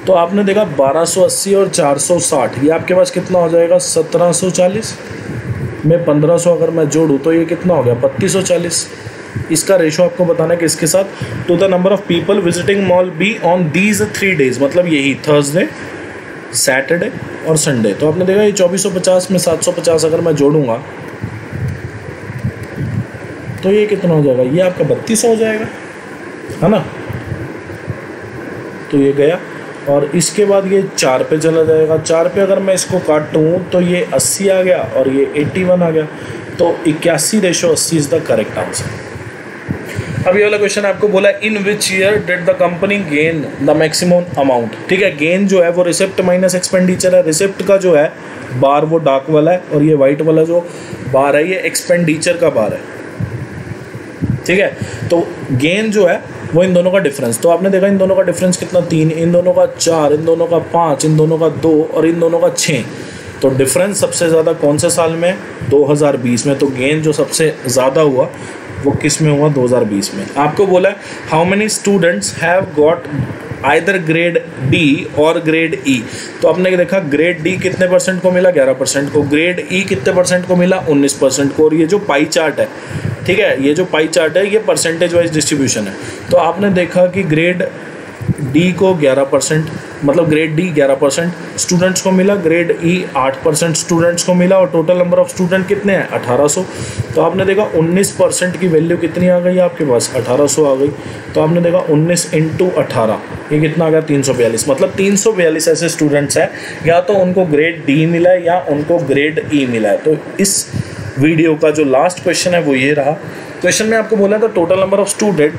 तो आपने देखा 1280 और 460, ये आपके पास कितना हो जाएगा, 1740 में 1500 अगर मैं जोड़ूँ तो ये कितना हो गया, 3240। इसका रेशो आपको बताना है कि इसके साथ, to the number of people visiting mall be on these 3 days, मतलब यही थर्सडे, सैटरडे और संडे। तो आपने देखा ये 2450 में 750 अगर मैं जोड़ूंगा तो ये कितना हो जाएगा, ये आपका 3200 हो जाएगा, है ना। तो ये गया, और इसके बाद ये 4 पे चला जाएगा। 4 पे अगर मैं इसको काटूँ तो ये 80 आ गया और ये 81 आ गया। तो 81/80 इज़ द करेक्ट आंसर। अब ये वाला क्वेश्चन आपको बोला है, in which year did the company gain the maximum amount, ठीक है। गेन जो है वो रिसिप्ट माइनस एक्सपेंडिचर है। रिसिप्ट का जो है बार वो डार्क वाला है और ये वाइट वाला जो बार है ये एक्सपेंडिचर का बार है, ठीक है। तो गेन जो है वो इन दोनों का डिफरेंस, तो आपने देखा इन दोनों का डिफरेंस कितना, 3, इन दोनों का 4, इन दोनों का 5, इन दोनों का 2 और इन दोनों का 6। तो डिफरेंस सबसे ज़्यादा कौन से साल में, 2020 में। तो गेन जो सबसे ज़्यादा हुआ वो किस में हुआ, 2020 में। आपको बोला है how many students have got either grade D और ग्रेड E। तो आपने देखा ग्रेड D कितने % को मिला, 11% को। ग्रेड E कितने % को मिला, 19% को। और ये जो पाई चार्ट है, ठीक है, ये जो पाई चार्ट है ये परसेंटेज वाइज डिस्ट्रीब्यूशन है। तो आपने देखा कि ग्रेड D को 11%, मतलब ग्रेड D 11% स्टूडेंट्स को मिला, ग्रेड E 8% स्टूडेंट्स को मिला, और टोटल नंबर ऑफ स्टूडेंट कितने हैं, 1800। तो आपने देखा 19% की वैल्यू कितनी आ गई आपके पास, 1800 आ गई। तो आपने देखा 19 × 18 ये कितना आ गया, 342। मतलब 342 ऐसे स्टूडेंट्स हैं, या तो उनको ग्रेड D मिला है या उनको ग्रेड E मिला है। तो इस वीडियो का जो लास्ट क्वेश्चन है वो ये रहा। क्वेश्चन में आपको बोला था total number of student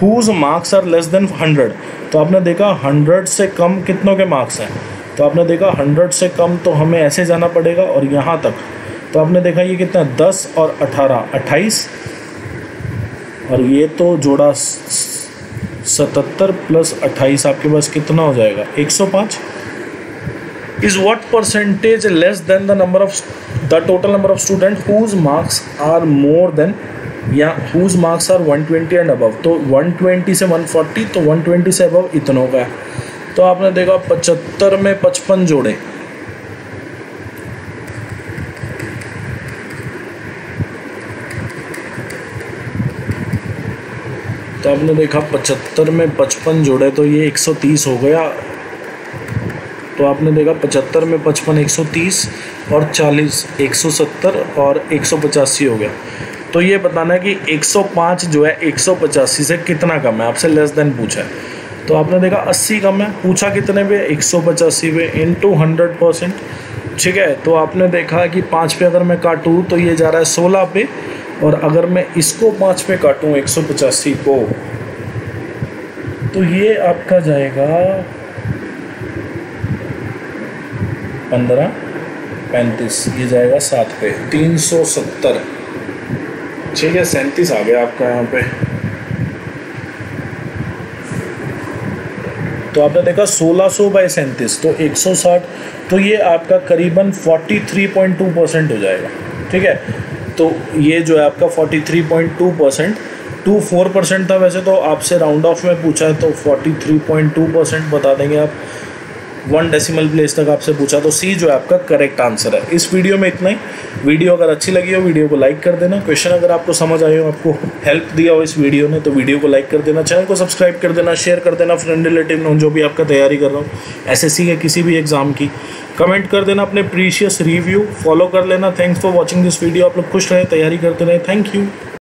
whose marks are less than 100। तो आपने देखा 100 से कम कितनों के मार्क्स हैं, तो आपने देखा 100 से कम तो हमें ऐसे जाना पड़ेगा और यहाँ तक। तो आपने देखा ये कितना, 10 और 18 28, और ये तो जोड़ा 77 + 28 आपके पास कितना हो जाएगा, 105। is what percentage less than the total number of student whose marks are more than या whose marks are 120 and above। तो 120 से 140, तो 120 से above इतनों का है। तो आपने देखा 75 में 55 जोड़े, तो आपने देखा 75 में 55 जोड़े तो ये 130 हो गया। तो आपने देखा 75 में 55 130 और 40 170 और 185 हो गया। तो ये बताना है कि 105 जो है 185 से कितना कम है, आपसे लेस देन पूछा है। तो आपने देखा 80 कम है, पूछा कितने पे, 185 पे इंटू 100%, ठीक है। तो आपने देखा कि 5 पे अगर मैं काटूँ तो ये जा रहा है 16 पे, और अगर मैं इसको 5 पे काटूँ 185 को, तो ये आपका जाएगा 15, 35, ये जाएगा 7 पे 370। ठीक है, 37 आ गया आपका यहाँ पे। तो आपने देखा 1600 बाई 37 तो 160, तो ये आपका करीबन 43.2% हो जाएगा। ठीक है, तो ये जो है आपका 43.2%, 24% था वैसे, तो आपसे राउंड ऑफ में पूछा है तो 43.2% बता देंगे आप। 1 डेसिमल प्लेस तक आपसे पूछा तो सी जो है आपका करेक्ट आंसर है। इस वीडियो में इतना ही। वीडियो अगर अच्छी लगी हो वीडियो को लाइक कर देना। क्वेश्चन अगर आपको समझ आए हो, आपको हेल्प दिया हो इस वीडियो ने, तो वीडियो को लाइक कर देना, चैनल को सब्सक्राइब कर देना, शेयर कर देना फ्रेंड रिलेटिव में जो भी आपका तैयारी कर रहा हो, एसएससी के किसी भी एग्जाम की। कमेंट कर देना अपने प्रीशियस रिव्यू, फॉलो कर लेना। Thanks for watching this video. आप लोग खुश रहे, तैयारी करते रहे। Thank you.